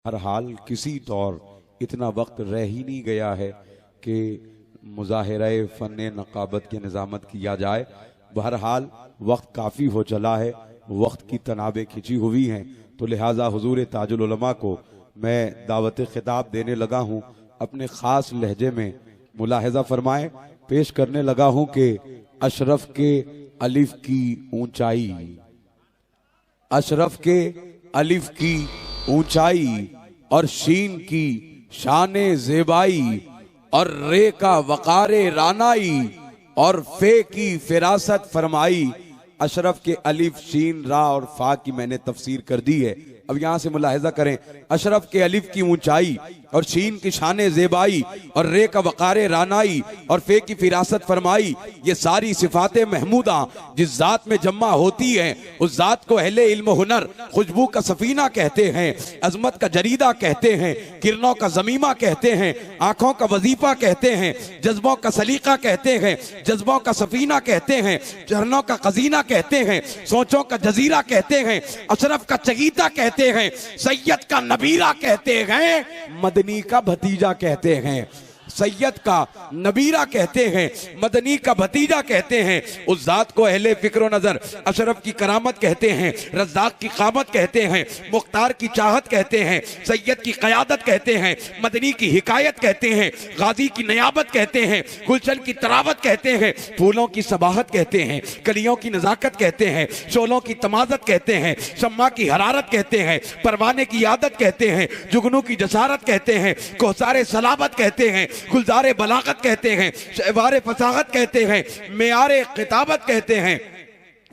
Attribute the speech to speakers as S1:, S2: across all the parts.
S1: हर हाल किसी तौर इतना वक्त रह ही नहीं गया है कि मुजाहिरा फ़न नक़ाबत की निज़ामत किया जाए। बहरहाल वक्त काफ़ी हो चला है, वक्त की तनाबें खिंची हुई हैं, तो लिहाजा हुजूर ताजुल उलमा को मैं दावत खिताब देने लगा हूँ। अपने ख़ास लहजे में मुलाहिज़ा फरमाएं, पेश करने लगा हूँ कि अशरफ के अलिफ की ऊंचाई, अशरफ के अलिफ की ऊंचाई और शीन की शाने ज़ेबाई और रे का वक़ारे रानाई और फे की फिरासत फरमाई। अशरफ के अलिफ शीन रा और फा की मैंने तफसीर कर दी है। अब यहां से मुलाहिजा करें, अशरफ के अलिफ की ऊंचाई और शीन की शाने ज़ेबाई और रे का वक़ारे रानाई और फे की फिरासत फरमाई, ये सारी सिफाते महमूदा जिस जात में जम्मा होती हैं उस जात को अहले इल्म हुनर खुशबू का सफीना कहते हैं, अजमत का जरीदा कहते हैं, किरणों का जमीमा कहते हैं, आंखों का वजीफा कहते हैं, जज्बों का सलीका कहते हैं, जज्बों का सफीना कहते हैं, झरनों का खजीना कहते हैं, सोचों का जजीरा कहते हैं, अशरफ का चगीता कहते हैं, सैयद का नबीरा कहते हैं, मदनी का भतीजा कहते हैं। सैयद का नबीरा कहते हैं, मदनी का भतीजा कहते हैं। उस जात को अहले फिक्र नजर अशरफ की करामत कहते हैं, रज़्ज़ाक की क़ामत कहते हैं, मुख्तार की चाहत कहते हैं, सैयद की क़यादत कहते हैं, मदनी की हिकायत कहते हैं, गाजी की नयाबत कहते हैं, गुलशन की तरावत कहते हैं, फूलों की सबाहत कहते हैं, कलियों की नज़ाकत कहते हैं, शोलों की तमाज़त कहते हैं, शम्मा की हरारत कहते हैं, परवाने की आदत कहते हैं, जुगनू की जसारत कहते हैं, कोसारे सलाबत कहते हैं, गुलजारे बलागत कहते हैं, शहवारे फसाहत कहते हैं, मेयारे खिताबत कहते हैं,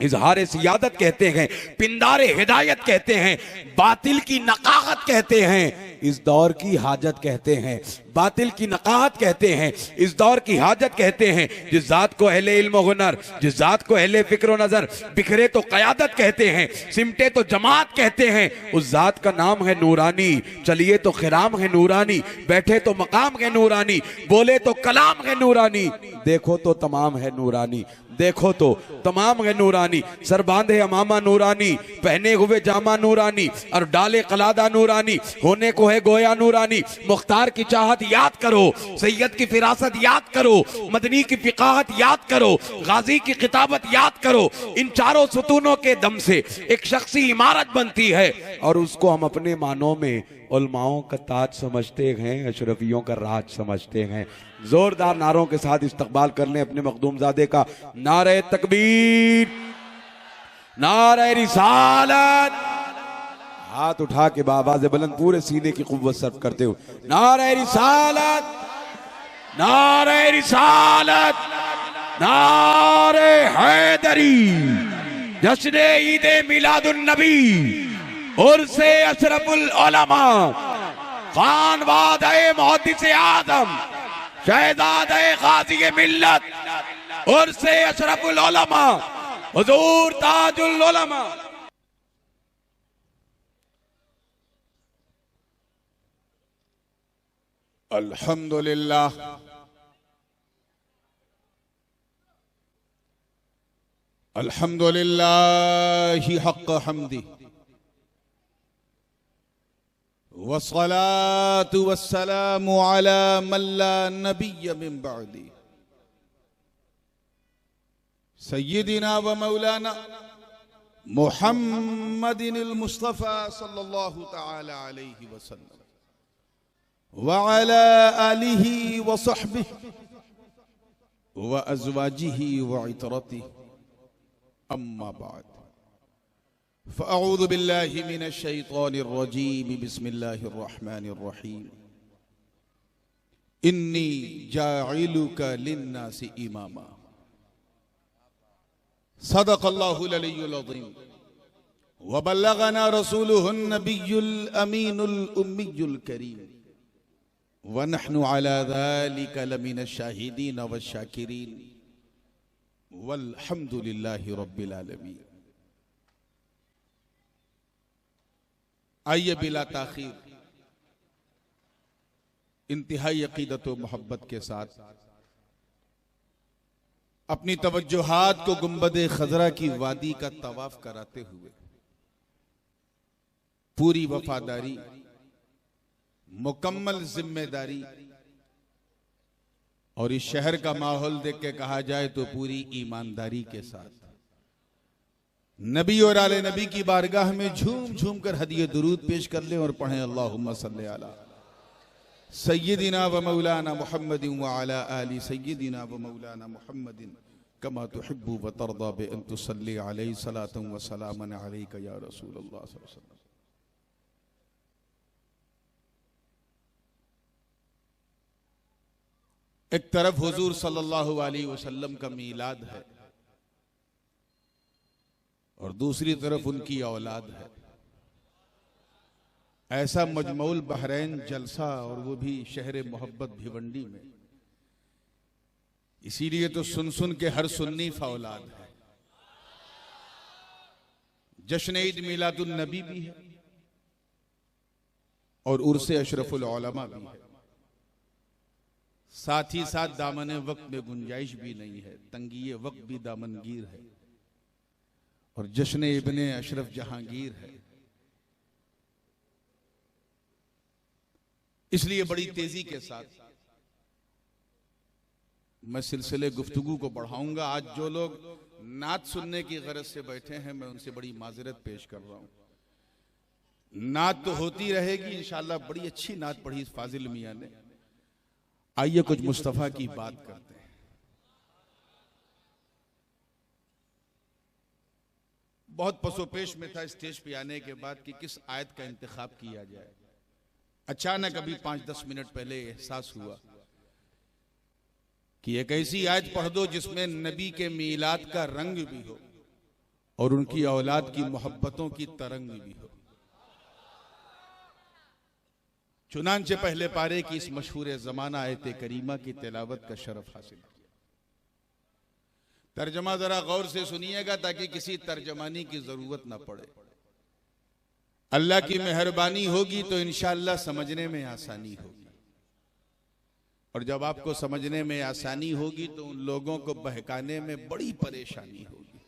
S1: इजहारे सियादत कहते हैं, पिंदारे हिदायत कहते हैं, बातिल की नकाहत कहते हैं, इस दौर की हाजत कहते हैं। बातिल की नकाहत कहते हैं, इस दौर की हाजत कहते हैं। जिस जात को अहले इल्म हुनर, जिस जात को अहले फिक्र नजर बिखरे तो क़यादत कहते हैं, सिमटे तो जमात कहते हैं, उस जात का नाम है नूरानी। चलिए तो खिराम है नूरानी, बैठे तो मकाम है नूरानी, बोले तो कलाम है नूरानी, देखो तो तमाम है नूरानी, देखो तो तमाम है नूरानी। सर बांधे अमामा नूरानी, पहने हुए जामा नूरानी और डाले कलादा नूरानी, होने को है गोया नूरानी। मुख्तार की चाहत याद करो, सैयद की फिरासत याद करो, मदनी की फिकाहत याद करो, गाजी की किताबत याद करो। इन चारों सुतूनों के दम से एक शख्सी इमारत बनती है और उसको हम अपने मानों में उलमाओं का ताज समझते हैं, अशरफियों का राज समझते हैं। जोरदार नारों के साथ इस्तकबाल कर लें अपने मखदूमजादे का। नारे तकबीर, नारे रिसालत, हाथ उठा के बाबाज़ बुलंद पूरे सीने की कुव्वत सर्फ करते हो। नारे रिसालत, नारे रिसालत, नारे हैदरी, जश्न ईद मिलादुन नबी, उर्से अशरफुल उलमा, खानवादे मुहद्दिस आदम, शहजादे गाज़ी मिल्लत, उर्से अशरफुल उलमा, हुजूर ताजुल उलमा।
S2: अल्हम्दुलिल्लाह, अल्हम्दुलिल्लाह हक़्क़ हम्दी, वस्सलातु वस्सलामु अला मन ला नबिय्य मिन बअदी, सय्यिदिना व मौलाना मुहम्मदिनिल मुस्तफ़ा सल्लल्लाहु तआला अलैहि वसल्लम व अला आलिहि व सहबिहि व अज़वाजिहि व इतरतिहि, अम्मा बाद, फ़अऊज़ु बिल्लाहि मिनश शैतानिर रजीम, बिस्मिल्लाहिर रहमानिर रहीम। इन्नी जाइलुका लिन्नासि इमामा, सदक़ल्लाहुल अलिय्युल अज़ीम व बल्लगना रसूलुहुन नबियुल अमीनुल उम्मियुल करीम व नहनु अला ज़ालिका लमिनश शाहिदीन व शाकिरीन वल्हम्दुलिल्लाहि रब्बिल आलमीन। आइए बिला ताखीर इंतहाई अकीदत व मोहब्बत के साथ अपनी तवज्जुहात को गुंबद खजरा की वादी का तवाफ कराते हुए पूरी वफादारी मुकम्मल जिम्मेदारी और इस शहर का माहौल देख के कहा जाए तो पूरी ईमानदारी के साथ नबी और आले नबी की बारगाह में झूम झूम कर हदिये दुरूद पेश कर लें और पढ़ें अल्लाहुम्मा सल्ली अला सय्यिदिना व मौलाना मुहम्मदिन व अला आलि सय्यिदिना व मौलाना मुहम्मदिन कमा तुहिब्बु व तर्दा बि अन तुसल्ली अलैहि सलातन व सलामन अलैका या रसूलल्लाह सल्लल्लाहु अलैहि वसल्लम। एक तरफ हुजूर सल्लल्लाहु अलैहि वसल्लम का मीलाद है और दूसरी तरफ उनकी औलाद है। ऐसा मजमऊल बहरैन जलसा और वो भी शहर मोहब्बत भिवंडी में, इसीलिए तो सुन सुन के हर सुन्नी फौलाद है। जश्न ईद मिलादुन नबी भी है और उर्से अशरफुल उलमा भी है। साथ ही साथ दामन वक्त में गुंजाइश भी नहीं है, तंगी वक्त भी दामनगीर है और जश्न इब्ने अशरफ जहांगीर है। इसलिए बड़ी तेजी के साथ मैं सिलसिले गुफ्तगू को बढ़ाऊंगा। आज जो लोग नात सुनने की गरज से बैठे हैं, मैं उनसे बड़ी माजरत पेश कर रहा हूं। नात तो होती रहेगी इंशाअल्लाह, बड़ी अच्छी नात पढ़ी फाजिल मियां ने। आइए कुछ मुस्तफा की बात करते हैं। बहुत पसोपेश में था स्टेज पे आने के बाद कि किस आयत का इंतखाब किया जाए। अचानक अभी 5-10 मिनट पहले एहसास हुआ कि एक ऐसी आयत पढ़ दो जिसमें नबी के मीलाद का रंग भी हो और उनकी औलाद की मोहब्बतों की तरंग भी हो। चुनांचे पहले पारे की इस मशहूर जमाना आयत करीमा की तिलावत का शरफ हासिल किया। तर्जमा जरा गौर से सुनिएगा ताकि किसी तर्जमानी की जरूरत ना पड़े। अल्लाह की मेहरबानी होगी तो इंशाअल्लाह समझने में आसानी होगी, और जब आपको समझने में आसानी होगी तो उन लोगों को बहकाने में बड़ी परेशानी होगी।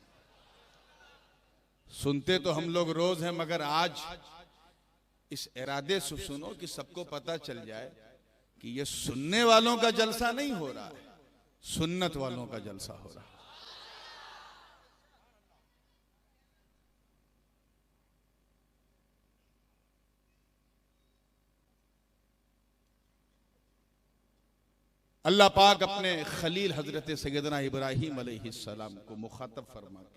S2: सुनते तो हम लोग रोज हैं, मगर आज इस इरादे से सुनो कि सबको पता चल जाए कि ये सुनने वालों का जलसा नहीं हो रहा है, सुन्नत वालों का जलसा हो रहा है। अल्लाह पाक अपने खलील हजरत सैयदना इब्राहीम अलैहिस्सलाम को मुखातब फरमा के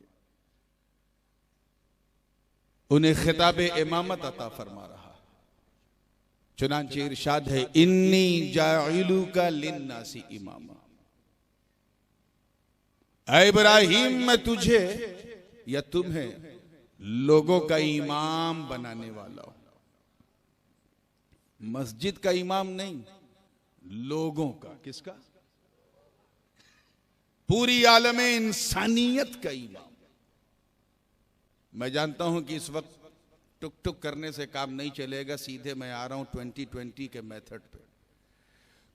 S2: उन्हें खिताब इमामत अता फरमा रहा। चुनांचे इरशाद है, इन्नी जाइलुका लिन्नासी इमामा। ऐ इब्राहीम, मैं तुझे या तुम्हें लोगों का इमाम बनाने वाला हूं। मस्जिद का इमाम नहीं, लोगों का। किसका? पूरी आलमे इंसानियत का इमाम। मैं जानता हूं कि इस वक्त टुक टुक करने से काम नहीं चलेगा, सीधे मैं आ रहा हूं 2020 के मेथड पे,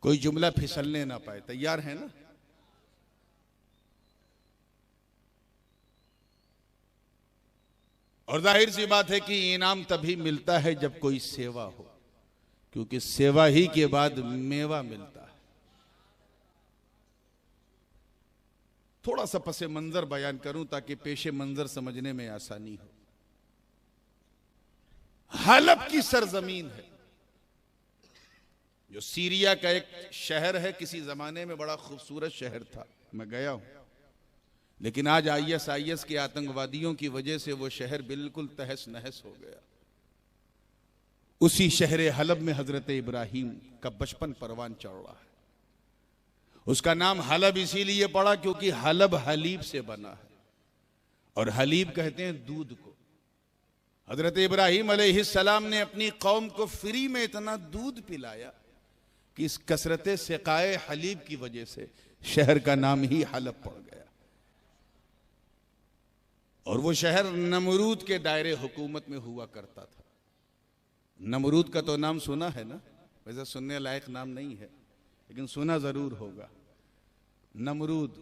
S2: कोई जुमला फिसलने ना पाए। तैयार है ना? और जाहिर सी बात है कि इनाम तभी मिलता है जब कोई सेवा हो, क्योंकि सेवा ही के बाद मेवा मिलता है। थोड़ा सा पसे मंजर बयान करूं ताकि पेशे मंजर समझने में आसानी हो। हलब की सरजमीन है, जो सीरिया का एक शहर है, किसी जमाने में बड़ा खूबसूरत शहर था, मैं गया हूं, लेकिन आज ISIS के आतंकवादियों की वजह से वो शहर बिल्कुल तहस नहस हो गया। उसी शहर हलब में हजरत इब्राहीम का बचपन परवान चढ़ रहा है। उसका नाम हलब इसीलिए पड़ा क्योंकि हलब हलीब से बना है, और हलीब कहते हैं दूध को। हजरत इब्राहीम अलैहिस्सलाम ने अपनी कौम को फ्री में इतना दूध पिलाया कि इस कसरत सिकाए हलीब की वजह से शहर का नाम ही हलब पड़ गया। और वो शहर नमरूद के दायरे हुकूमत में हुआ करता था। नमरूद का तो नाम सुना है ना? वैसे सुनने लायक नाम नहीं है, लेकिन सुना जरूर होगा। नमरूद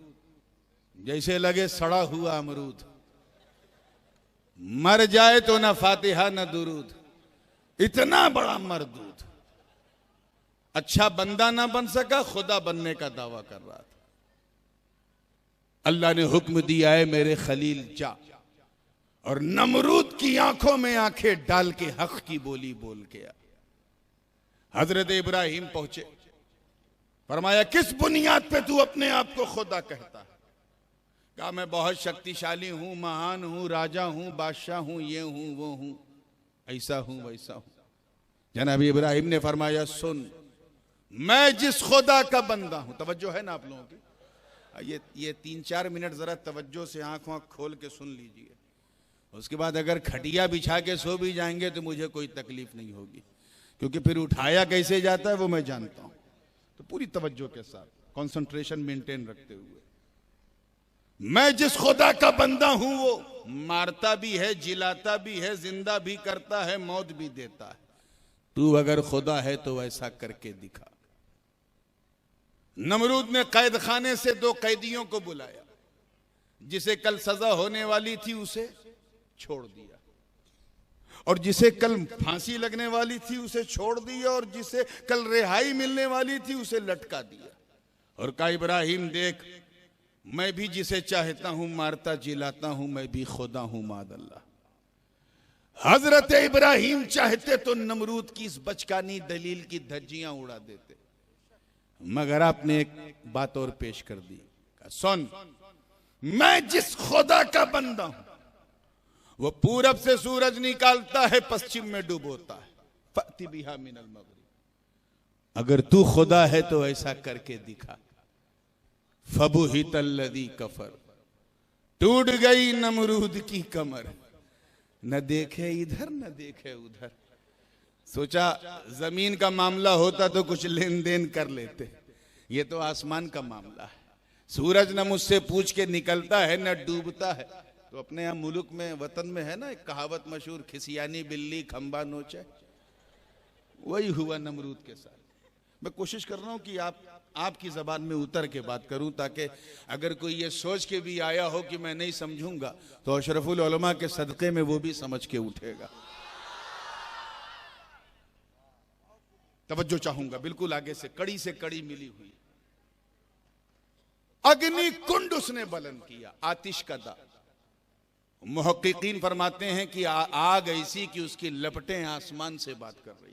S2: जैसे लगे सड़ा हुआ अमरूद, मर जाए तो ना फातिहा ना दुरूद, इतना बड़ा मरदूद। अच्छा बंदा ना बन सका, खुदा बनने का दावा कर रहा था। अल्लाह ने हुक्म दिया है मेरे खलील जा, और नमरूद की आंखों में आंखें डाल के हक की बोली बोल के आ। हजरत इब्राहिम पहुंचे, फरमाया किस बुनियाद पे तू अपने आप को खुदा कहता है? कहा मैं बहुत शक्तिशाली हूं, महान हूं, राजा हूं, बादशाह हूं, ये हूं, वो हूं, ऐसा हूं, वैसा हूं। जनाब इब्राहिम ने फरमाया सुन, मैं जिस खुदा का बंदा हूं, तवज्जो है ना आप लोगों की? ये 3-4 मिनट जरा तवज्जो से आंख खोल के सुन लीजिए। उसके बाद अगर खटिया बिछा के सो भी जाएंगे तो मुझे कोई तकलीफ नहीं होगी, क्योंकि फिर उठाया कैसे जाता है वो मैं जानता हूं। तो पूरी तवज्जो के साथ कंसंट्रेशन मेंटेन रखते हुए, मैं जिस खुदा का बंदा हूं वो मारता भी है, जिलाता भी है, जिंदा भी करता है, मौत भी देता है। तू अगर खुदा है तो ऐसा करके दिखा। नमरूद ने कैद खाने से 2 कैदियों को बुलाया, जिसे कल सजा होने वाली थी उसे छोड़ दिया, और जिसे कल फांसी लगने वाली थी उसे छोड़ दिया, और जिसे कल रिहाई मिलने वाली थी उसे लटका दिया। और कहा इब्राहिम देख, मैं भी जिसे चाहता हूं मारता जिलाता हूं, मैं भी खुदा हूं मादअल्लाह। हजरत इब्राहिम चाहते तो नमरूद की इस बचकानी दलील की धज्जियां उड़ा देते, मगर आपने एक बात और पेश कर दी। सुन, मैं जिस खुदा का बंदा हूं वो पूरब से सूरज निकालता है, पश्चिम में डुबोता है, फअति बिहा मिनल मगरिब। अगर तू खुदा है तो ऐसा करके दिखा। फबुहितल्लज़ी कफर, टूट गई नमरूद की कमर, न देखे इधर न देखे उधर। सोचा जमीन का मामला होता तो कुछ लेन देन कर लेते, ये तो आसमान का मामला है। सूरज न मुझसे पूछ के निकलता है न डूबता है। तो अपने यहाँ मुल्क में, वतन में है ना एक कहावत मशहूर, खिसियानी बिल्ली खंबा नोचे, वही हुआ नमरूद के साथ। मैं कोशिश कर रहा हूं कि आपकी जबान में उतर के बात करूं, ताकि अगर कोई ये सोच के भी आया हो कि मैं नहीं समझूंगा तो अशरफुल उलमा के सदक़े में वो भी समझ के उठेगा। तवज्जो चाहूंगा, बिल्कुल आगे से कड़ी मिली हुई। अग्नि कुंड उसने बुलंद किया, आतिश का दा। मुहक्किकीन फरमाते हैं कि आग ऐसी कि उसकी लपटें आसमान से बात कर रही थी।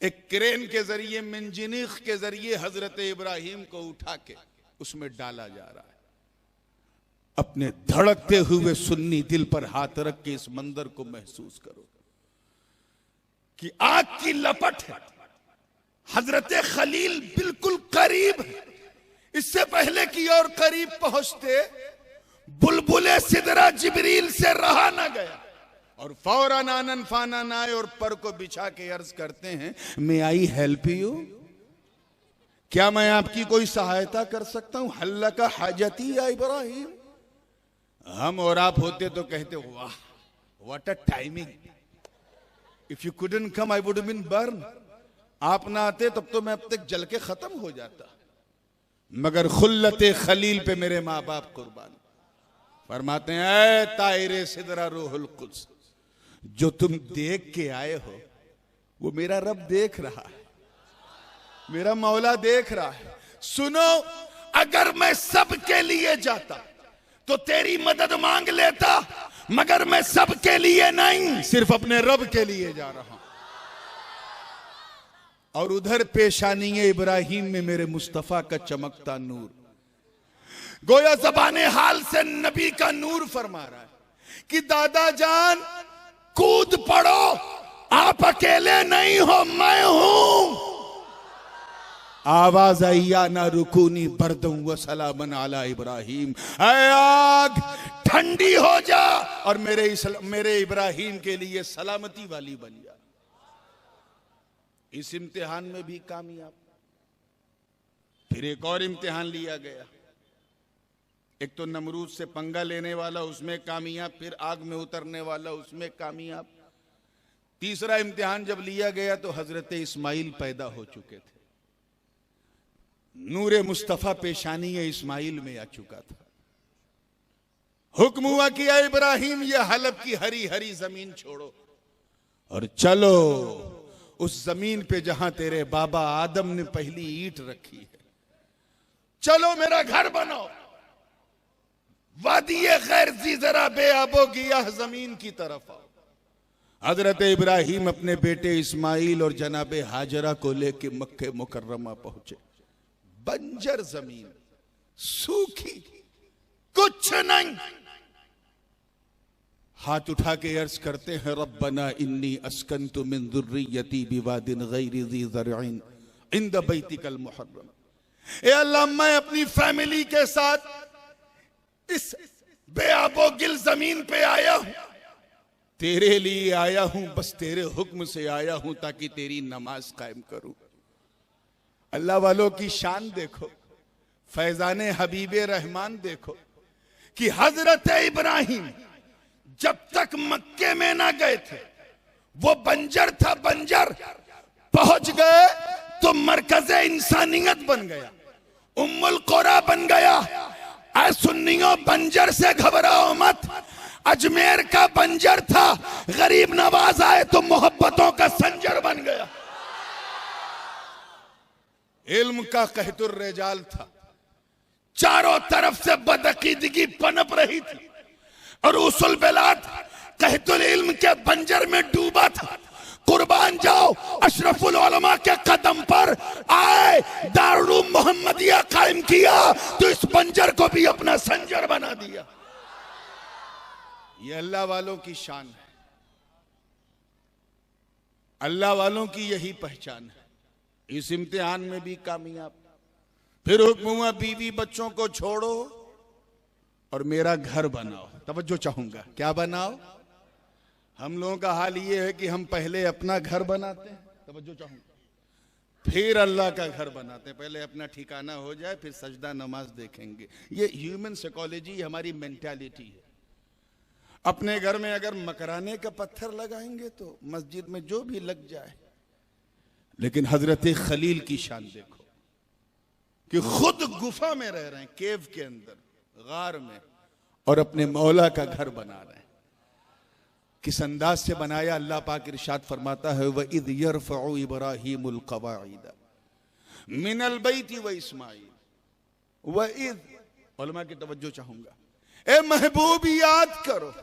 S2: एक क्रेन के जरिए, मिंजनीख के जरिए हजरत इब्राहिम को उठा के उसमें डाला जा रहा है। अपने धड़कते हुए सुन्नी दिल पर हाथ रख के इस मंजर को महसूस करो कि आग की लपट है, हजरत खलील बिल्कुल करीब है। इससे पहले कि और करीब पहुंचते, बुलबुले सिदरा जिब्रील से रहा ना गया, और फौरन आनन फानन आए और पर को बिछा के अर्ज करते हैं, मे आई हेल्प यू, क्या मैं आपकी कोई सहायता कर सकता हूं? हल्ला का हाजती या इब्राहिम। हम और आप होते तो कहते वाह what a timing, if you couldn't come I would been burn. आप ना आते तब तो मैं अब तक जल के खत्म हो जाता। मगर खुल्लते खलील पे मेरे माँ बाप कुर्बान। फरमाते हैं ऐ तायरे सिदरा रूहुल कुद्स, जो तुम देख के आए हो वो मेरा रब देख रहा है, मेरा मौला देख रहा है। सुनो, अगर मैं सबके लिए जाता तो तेरी मदद मांग लेता, मगर मैं सबके लिए नहीं, सिर्फ अपने रब के लिए जा रहा हूं। और उधर पेशानी इब्राहिम में मेरे मुस्तफा का चमकता नूर, गोया ज़बाने हाल से नबी का नूर फरमा रहा है कि दादा जान कूद पड़ो, आप अकेले नहीं हो, मैं हूं। आवाज आई या ना रुकूनी बरदम व सलामन अला इब्राहिम, ऐ आग ठंडी हो जा और मेरे इब्राहिम के लिए सलामती वाली बन जा। इस इम्तिहान में भी कामयाब। फिर एक और इम्तिहान लिया गया, एक तो नमरूद से पंगा लेने वाला उसमें कामयाब, फिर आग में उतरने वाला उसमें कामयाब। तीसरा इम्तिहान जब लिया गया तो हजरत इस्माइल पैदा हो चुके थे, नूरे मुस्तफा पेशानी इस्माइल में आ चुका था। हुक्म हुआ कि या इब्राहिम ये हलब की हरी हरी जमीन छोड़ो और चलो उस जमीन पे जहां तेरे बाबा आदम ने पहली ईंट रखी है। चलो मेरा घर बनाओ, वादी गैरजी जरा बेआबो गियाह जमीन की तरफ आओ। हजरत इब्राहिम अपने बेटे इस्माइल और जनाबे हाजरा को लेके मक्के मुकर्रमा पहुंचे। बंजर जमीन, सूखी, कुछ नहीं। हाथ उठा के अर्ज करते हैं, रब्बना इन्नी अस्कन्तु मिन दुर्रियती बिवादिन गैरि ज़ी ज़रअइन इंद बैतिकल मुहर्रम। ए अल्लाह, मैं अपनी फैमिली के साथ इस बेआबो गिल जमीन पे आया हूं, तेरे लिए आया हूं, बस तेरे हुक्म से आया हूं ताकि तेरी नमाज कायम करूं। अल्लाह वालों की शान देखो, फैजाने हबीबे रहमान देखो कि हजरत इब्राहिम जब तक मक्के में ना गए थे वो बंजर था, बंजर। पहुंच गए तो मरकज़े इंसानियत बन गया, उम्मुल कुरा बन गया। ऐ सुन्नियों, बंजर से घबराओ मत। अजमेर का बंजर था, गरीब नवाज आए तो मोहब्बतों का संजर बन गया। इल्म का कहतुर रिजाल था, चारों तरफ से बदअकीदगी पनप रही थी और उसूल बिलाद कहतुल इल्म के बंजर में डूबा था। कुर्बान जाओ, अशरफुल उलमा के कदम पर आए, दारुल मोहम्मदिया कायम किया तो इस बंजर को भी अपना संजर बना दिया। ये अल्लाह वालों की शान है, अल्लाह वालों की यही पहचान है। इस इम्तिहान में भी कामयाब। फिर हुक्म हुआ, बीवी बच्चों को छोड़ो और मेरा घर बनाओ। तवज्जो चाहूंगा, क्या बनाओ? हम लोगों का हाल ये है कि हम पहले अपना घर बनाते हैं, तवज्जो चाहूंगा, फिर अल्लाह का घर बनाते हैं। पहले अपना ठिकाना हो जाए, फिर सजदा नमाज देखेंगे। ये ह्यूमन साइकोलॉजी, हमारी मेंटालिटी है। अपने घर में अगर मकराने का पत्थर लगाएंगे तो मस्जिद में जो भी लग जाए। लेकिन हजरत खलील की शान देखो कि खुद गुफा में रह रहे हैं, केव के अंदर, गार में, और अपने मौला का घर बना रहे हैं। किस अंदाज से बनाया? अल्लाह पाक इरशाद फरमाता है, व इद यरफउ इब्राहीमुल क़वाइद मिनल बैति व इस्माइल व इद। उलमा की तवज्जो चाहूंगा, ए महबूब याद करो।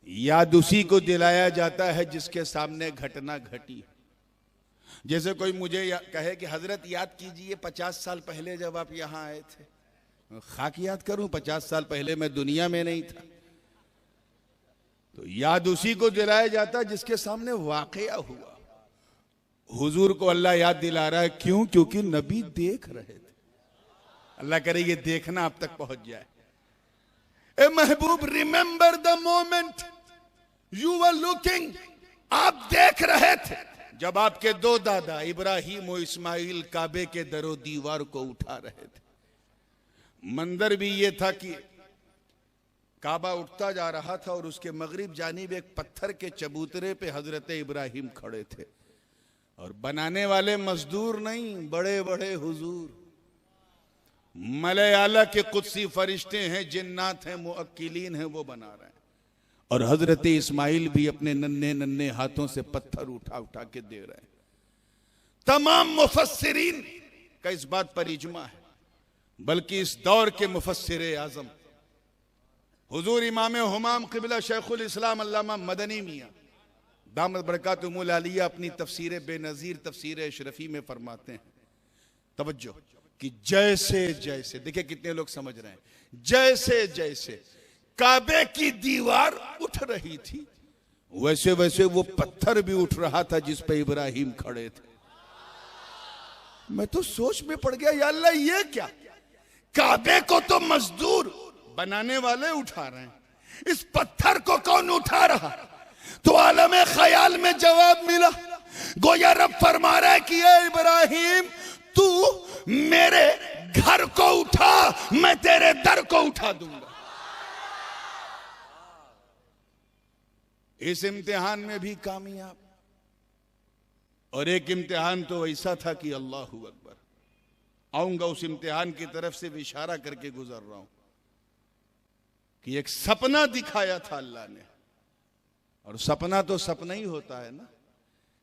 S2: याद उसी को दिलाया जाता है जिसके सामने घटना घटी। जैसे कोई मुझे कहे कि हजरत याद कीजिए 50 साल पहले जब आप यहां आए थे। खाक याद करूं? 50 साल पहले मैं दुनिया में नहीं था। तो याद उसी को दिलाया जाता है जिसके सामने वाकया हुआ। हुजूर को अल्लाह याद दिला रहा है, क्यों? क्योंकि नबी देख रहे थे। अल्लाह करे ये देखना आप तक पहुंच जाए। ए महबूब, remember the moment you were looking. आप देख रहे थे जब आपके दो दादा इब्राहिम और इस्माइल काबे के दरो दीवार को उठा रहे थे। मंदिर भी ये था कि काबा उठता जा रहा था और उसके मगरिब जानिब एक पत्थर के चबूतरे पे हजरत इब्राहिम खड़े थे, और बनाने वाले मजदूर नहीं, बड़े बड़े हुजूर, मले आला के कुदसी फरिश्ते हैं, जिन्नात हैं, मुअक्किलीन हैं, वो बना रहे हैं। और हजरत इस्माइल भी अपने नन्हे नन्हे हाथों से पत्थर उठा उठा के दे रहे हैं। तमाम मुफस्सिरीन का इस बात पर इजमा है, बल्कि इस दौर के मुफस्सिर आजम हुजूर इमाम हुमाम क़िबला शेखुल इस्लाम अल्लामा मदनी मियां दामत बरकातुहुल आलिया अपनी तफसीर बेनज़ीर तफसीर अशरफी में फरमाते हैं, तवज्जो, कि जैसे जैसे, देखिए कितने लोग समझ रहे हैं, जैसे जैसे काबे की दीवार उठ रही थी वैसे वैसे वो पत्थर भी उठ रहा था जिस पे इब्राहिम खड़े थे। मैं तो सोच में पड़ गया, या अल्लाह ये क्या? काबे को तो मजदूर बनाने वाले उठा रहे हैं, इस पत्थर को कौन उठा रहा? तो आलम ख्याल में जवाब मिला। गोया रब फरमा रहा है कि ए इब्राहिम, तू मेरे घर को उठा, मैं तेरे दर को उठा दूंगा। इस इम्तिहान में भी कामयाब। और एक इम्तिहान तो ऐसा था कि अल्लाहू अकबर, आऊंगा उस इम्तिहान की तरफ से भी इशारा करके गुजर रहा हूं कि एक सपना दिखाया था अल्लाह ने। और सपना तो सपना ही होता है ना,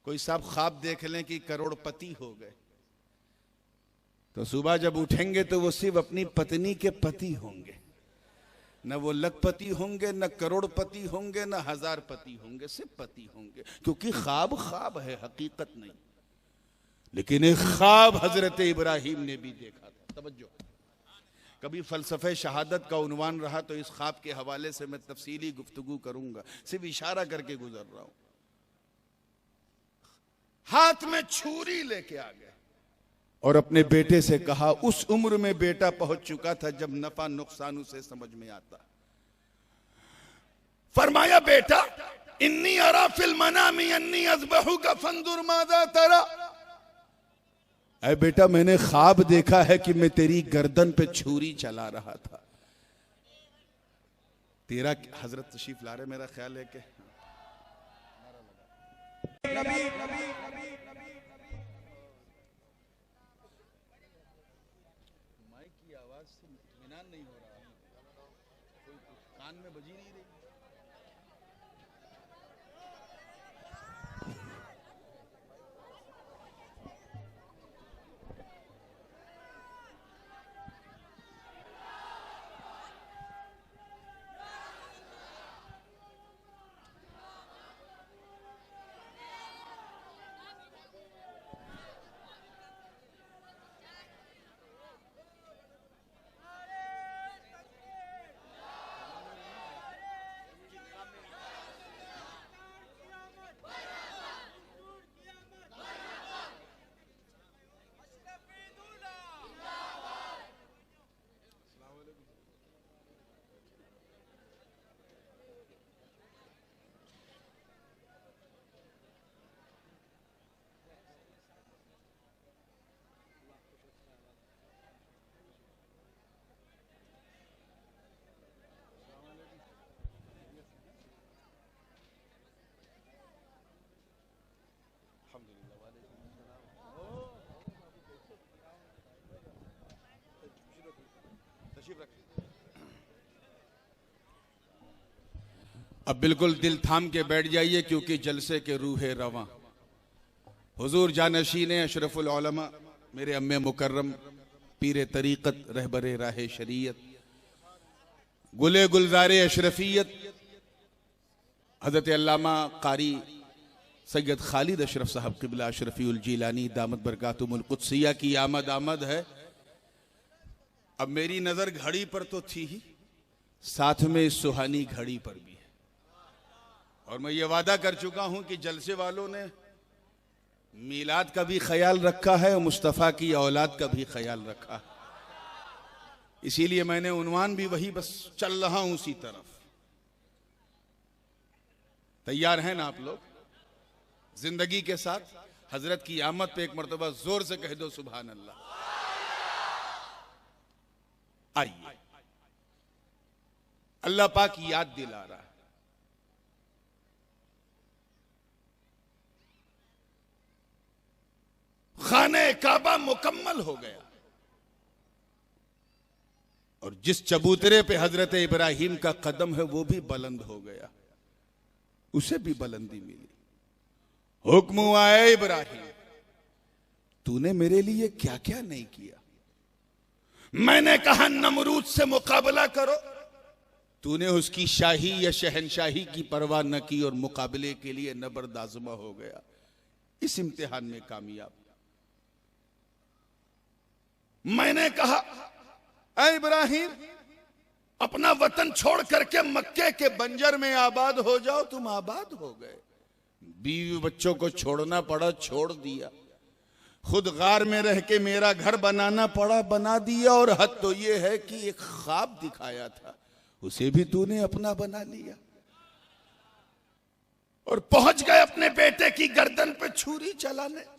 S2: कोई साहब ख्वाब देख लें कि करोड़पति हो गए, तो सुबह जब उठेंगे तो वो सिर्फ अपनी पत्नी के पति होंगे, न वो लखपति होंगे, न करोड़पति होंगे, न हजारपति होंगे, सिर्फ पति होंगे। क्योंकि ख्वाब ख्वाब है, हकीकत नहीं। लेकिन एक ख्वाब हजरत इब्राहिम ने भी देखा था। तवज्जो, कभी फलसफे शहादत का उन्वान रहा तो इस ख्वाब के हवाले से मैं तफसीली गुफ्तगू करूंगा, सिर्फ इशारा करके गुजर रहा हूं। हाथ में छुरी लेके आ गए और अपने बेटे से कहा, उस उम्र में बेटा पहुंच चुका था जब नफा नुकसान उसे समझ में आता। फरमाया, बेटा इन्नी अरा फिल मनामी अन्नी अज़बहुका फंजुर माज़ा तरा। ऐ बेटा, मैंने ख्वाब देखा है कि मैं तेरी गर्दन पे छुरी चला रहा था। तेरा हजरत तशरीफ ला रहे, मेरा ख्याल है कि माइक की आवाज से इत्मीनान नहीं हो रहा, कान में बजी नहीं रही। अब बिल्कुल दिल थाम के बैठ जाइए, क्योंकि जलसे के रूहे रवां हुजूर जानशीन अशरफुल उलमा मेरे अम्मे मुकर्रम पीर तरीक़त रहबरे राहे शरीयत गुले गुलजारे अशरफियत हज़रत अल्लामा कारी सैयद खालिद अशरफ साहब क़िबला अशरफीउल जीलानी दामत बरकातुहुल क़ुद्सिया की आमद है। अब मेरी नज़र घड़ी पर तो थी ही, साथ में इस सुहानी घड़ी पर भी है। और मैं ये वादा कर चुका हूं कि जलसे वालों ने मीलाद का भी ख्याल रखा है और मुस्तफ़ा की औलाद का भी ख्याल रखा है। इसीलिए मैंने उन्वान भी वही बस चल रहा हूं उसी तरफ। तैयार हैं ना आप लोग? जिंदगी के साथ हजरत की आमद पे एक मर्तबा जोर से कह दो सुभान अल्लाह। आइए, अल्लाह पाक याद दिला रहा है। खाने काबा मुकम्मल हो गया और जिस चबूतरे पे हजरत इब्राहिम का कदम है वो भी बुलंद हो गया, उसे भी बुलंदी मिली। हुक्म हुआ है, इब्राहिम तूने मेरे लिए क्या क्या नहीं किया। मैंने कहा नमरूद से मुकाबला करो, तूने उसकी शाही या शहनशाही की परवाह न की और मुकाबले के लिए नबरदाजमा हो गया। इस इम्तिहान में कामयाब। मैंने कहा ऐ इब्राहिम अपना वतन छोड़ करके मक्के के बंजर में आबाद हो जाओ। तुम आबाद हो गए, बीवी बच्चों को छोड़ना पड़ा, छोड़ दिया। खुद गार में रह के मेरा घर बनाना पड़ा, बना दिया। और हद तो ये है कि एक ख्वाब दिखाया था, उसे भी तूने अपना बना लिया और पहुंच गए अपने बेटे की गर्दन पे छुरी चलाने।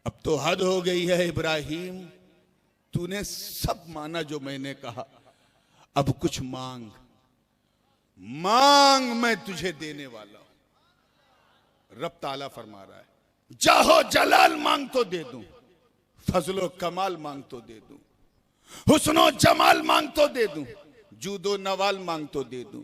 S2: अब तो हद हो गई है इब्राहिम, तूने सब माना जो मैंने कहा। अब कुछ मांग, मांग मैं तुझे देने वाला हूं। रब ताला फरमा रहा है, जाहो जलाल मांग तो दे दूं, फजलो कमाल मांग तो दे दूं, हुस्नो जमाल मांग तो दे दूं, जूदो नवाल मांग तो दे दूं,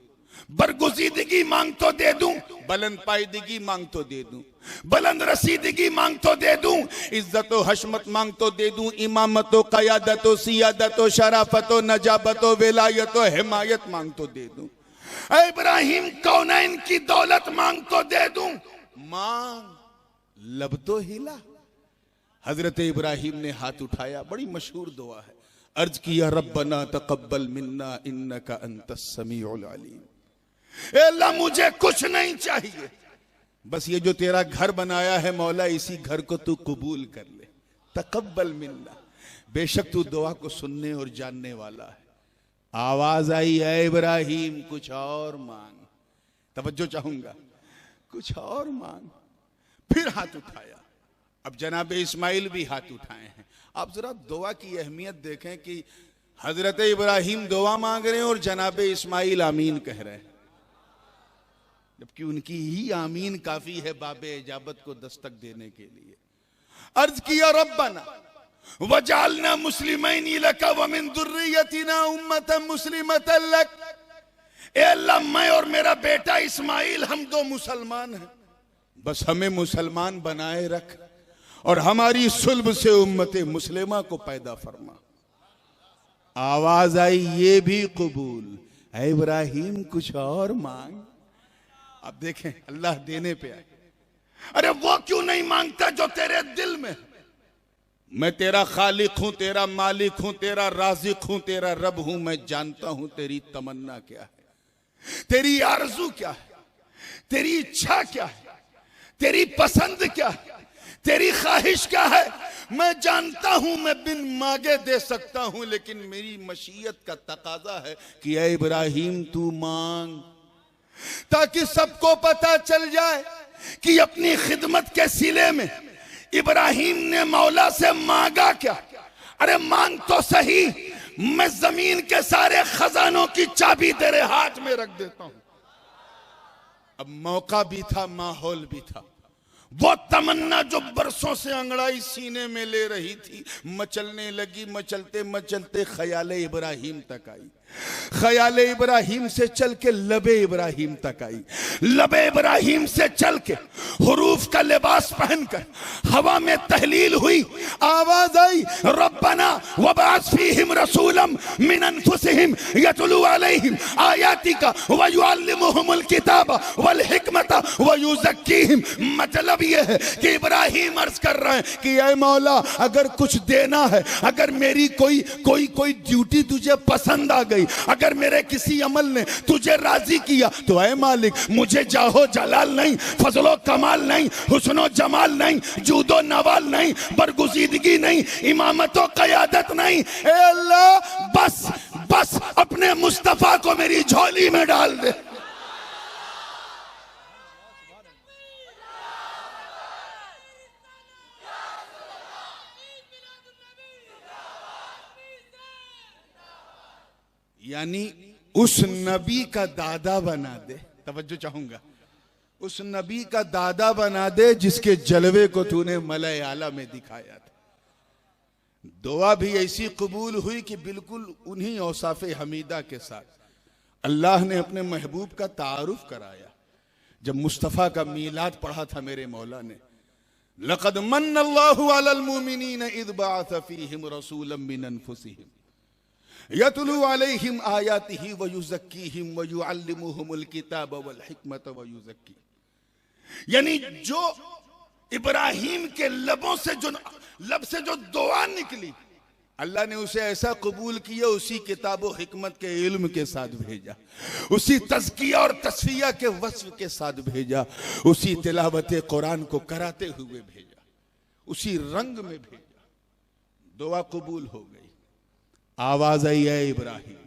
S2: बरगुजीदगी मांग तो दे दूं, बुलंद पायदगी मांग तो दे दूं, बुलंद रसीदगी मांग तो दे दूं, इज्जत व हशमत मांग तो दे दूं, इमामत व क़यादत व सियादत व शराफत व नजाबत व विलायत व हिमायत मांग तो दे दूं। ऐ इब्राहिम कौनैन की दौलत मांग तो दे दूं। मांग, लब तो हिला। हजरत इब्राहिम ने हाथ उठाया, बड़ी मशहूर दुआ है। अर्ज किया, रब्बना तक़ब्बल मिन्ना इन्नका अंतस समीउल अलीम। ए अल्लाह, मुझे कुछ नहीं चाहिए, बस ये जो तेरा घर बनाया है मौला, इसी घर को तू कबूल कर ले। तक़ब्बल मिन्ना, बेशक तू दुआ को सुनने और जानने वाला है। आवाज आई, है इब्राहिम कुछ और मांग। तवज्जो चाहूंगा, कुछ और मांग। फिर हाथ उठाया। अब जनाब इस्माइल भी हाथ उठाए हैं। आप जरा दुआ की अहमियत देखें कि हजरत इब्राहिम दुआ मांग रहे हैं और जनाब इस्माइल आमीन कह रहे हैं, जबकि उनकी ही आमीन काफी है बाबे इजाबत को दस्तक देने के लिए। अर्ज किया, रब्बना वजालना मुस्लिमैन लक व मिन दुर्रियतिना उम्मतन मुस्लिमतन लक। ए अल्लाह, मैं और मेरा बेटा इस्माइल हम दो मुसलमान हैं, बस हमें मुसलमान बनाए रख और हमारी सुल्ब से उम्मते मुस्लिमा को पैदा फरमा। आवाज आई, ये भी कबूल। है इब्राहिम कुछ और मांग। अब देखें, अल्लाह देने पे आए। अरे वो क्यों नहीं मांगता जो तेरे दिल में? मैं तेरा खालिक हूं, तेरा मालिक हूं, तेरा राज़िक हूं, तेरा रब हूं। मैं जानता हूं तेरी तमन्ना क्या है, तेरी आरज़ू क्या है, तेरी इच्छा क्या है, तेरी पसंद क्या है, तेरी ख्वाहिश क्या है। मैं जानता हूं मैं बिन मांगे दे सकता हूं, लेकिन मेरी मशीयत का तकाजा है कि ऐ इब्राहिम तू मांग, ताकि सबको पता चल जाए कि अपनी खिदमत के सिले में इब्राहिम ने मौला से मांगा क्या। अरे मांग तो सही, मैं जमीन के सारे खजानों की चाबी तेरे हाथ में रख देता हूं। अब मौका भी था, माहौल भी था। वो तमन्ना जो बरसों से अंगड़ाई सीने में ले रही थी, मचलने लगी। मचलते मचलते ख्याल इब्राहिम तक आई। ख्याल इब्राहिम से चल के लबे इब्राहिम तक आई। लबे इब्राहिम से चल के हुरूफ का लिबास पहनकर हवा में तहलील हुई। आवाज आई, रब्बना वबअस फीहिम रसूलम मिन अनफुसिहिम यतलू अलैहिम आयातिका व युअल्लिमुहुमुल किताब वल हिकमत व युज़क्कीहिम। मतलब यह है कि इब्राहिम अर्ज कर रहे हैं कि ऐ मौला, अगर कुछ देना है, अगर मेरी कोई ड्यूटी तुझे पसंद आ गई, अगर मेरे किसी अमल ने तुझे राजी किया, तो ऐ मालिक, मुझे जाहो जलाल नहीं, फजलो कमाल नहीं, हुस्नो जमाल नहीं, जूदो नवाल नहीं, बरगुजीदगी नहीं, इमामतो क़यादत नहीं। ए अल्लाह, बस अपने मुस्तफा को मेरी झोली में डाल दे। यानी उस नबी का दादा बना दे। तवज्जो चाहूंगा, उस नबी का दादा बना दे जिसके जलवे को तूने मलए आला में दिखाया था। दुआ भी ऐसी कबूल हुई कि बिल्कुल उन्हीं औसाफे हमीदा के साथ अल्लाह ने अपने महबूब का तारुफ कराया। जब मुस्तफ़ा का मीलाद पढ़ा था मेरे मौला ने, लक़द मन्नल्लाहु अलल मुमिनीन इज़ बअस फ़ीहिम रसूलन मिन अनफुसिहिम यतलू अलैहिम आयातिही व युज़क्कीहिम व युअल्लिमुहुमुल किताब वल हिकमत व युज़क्की। यानी जो इब्राहिम के लब से जो दुआ निकली, अल्लाह ने उसे ऐसा कबूल किया, उसी किताब व हिकमत के इल्म के साथ भेजा, उसी तज़किया और तस्फिया के वस्फ के साथ भेजा, उसी तिलावत कुरान को कराते हुए भेजा, उसी रंग में भेजा। दुआ कबूल हो गई। आवाज आई, है इब्राहिम,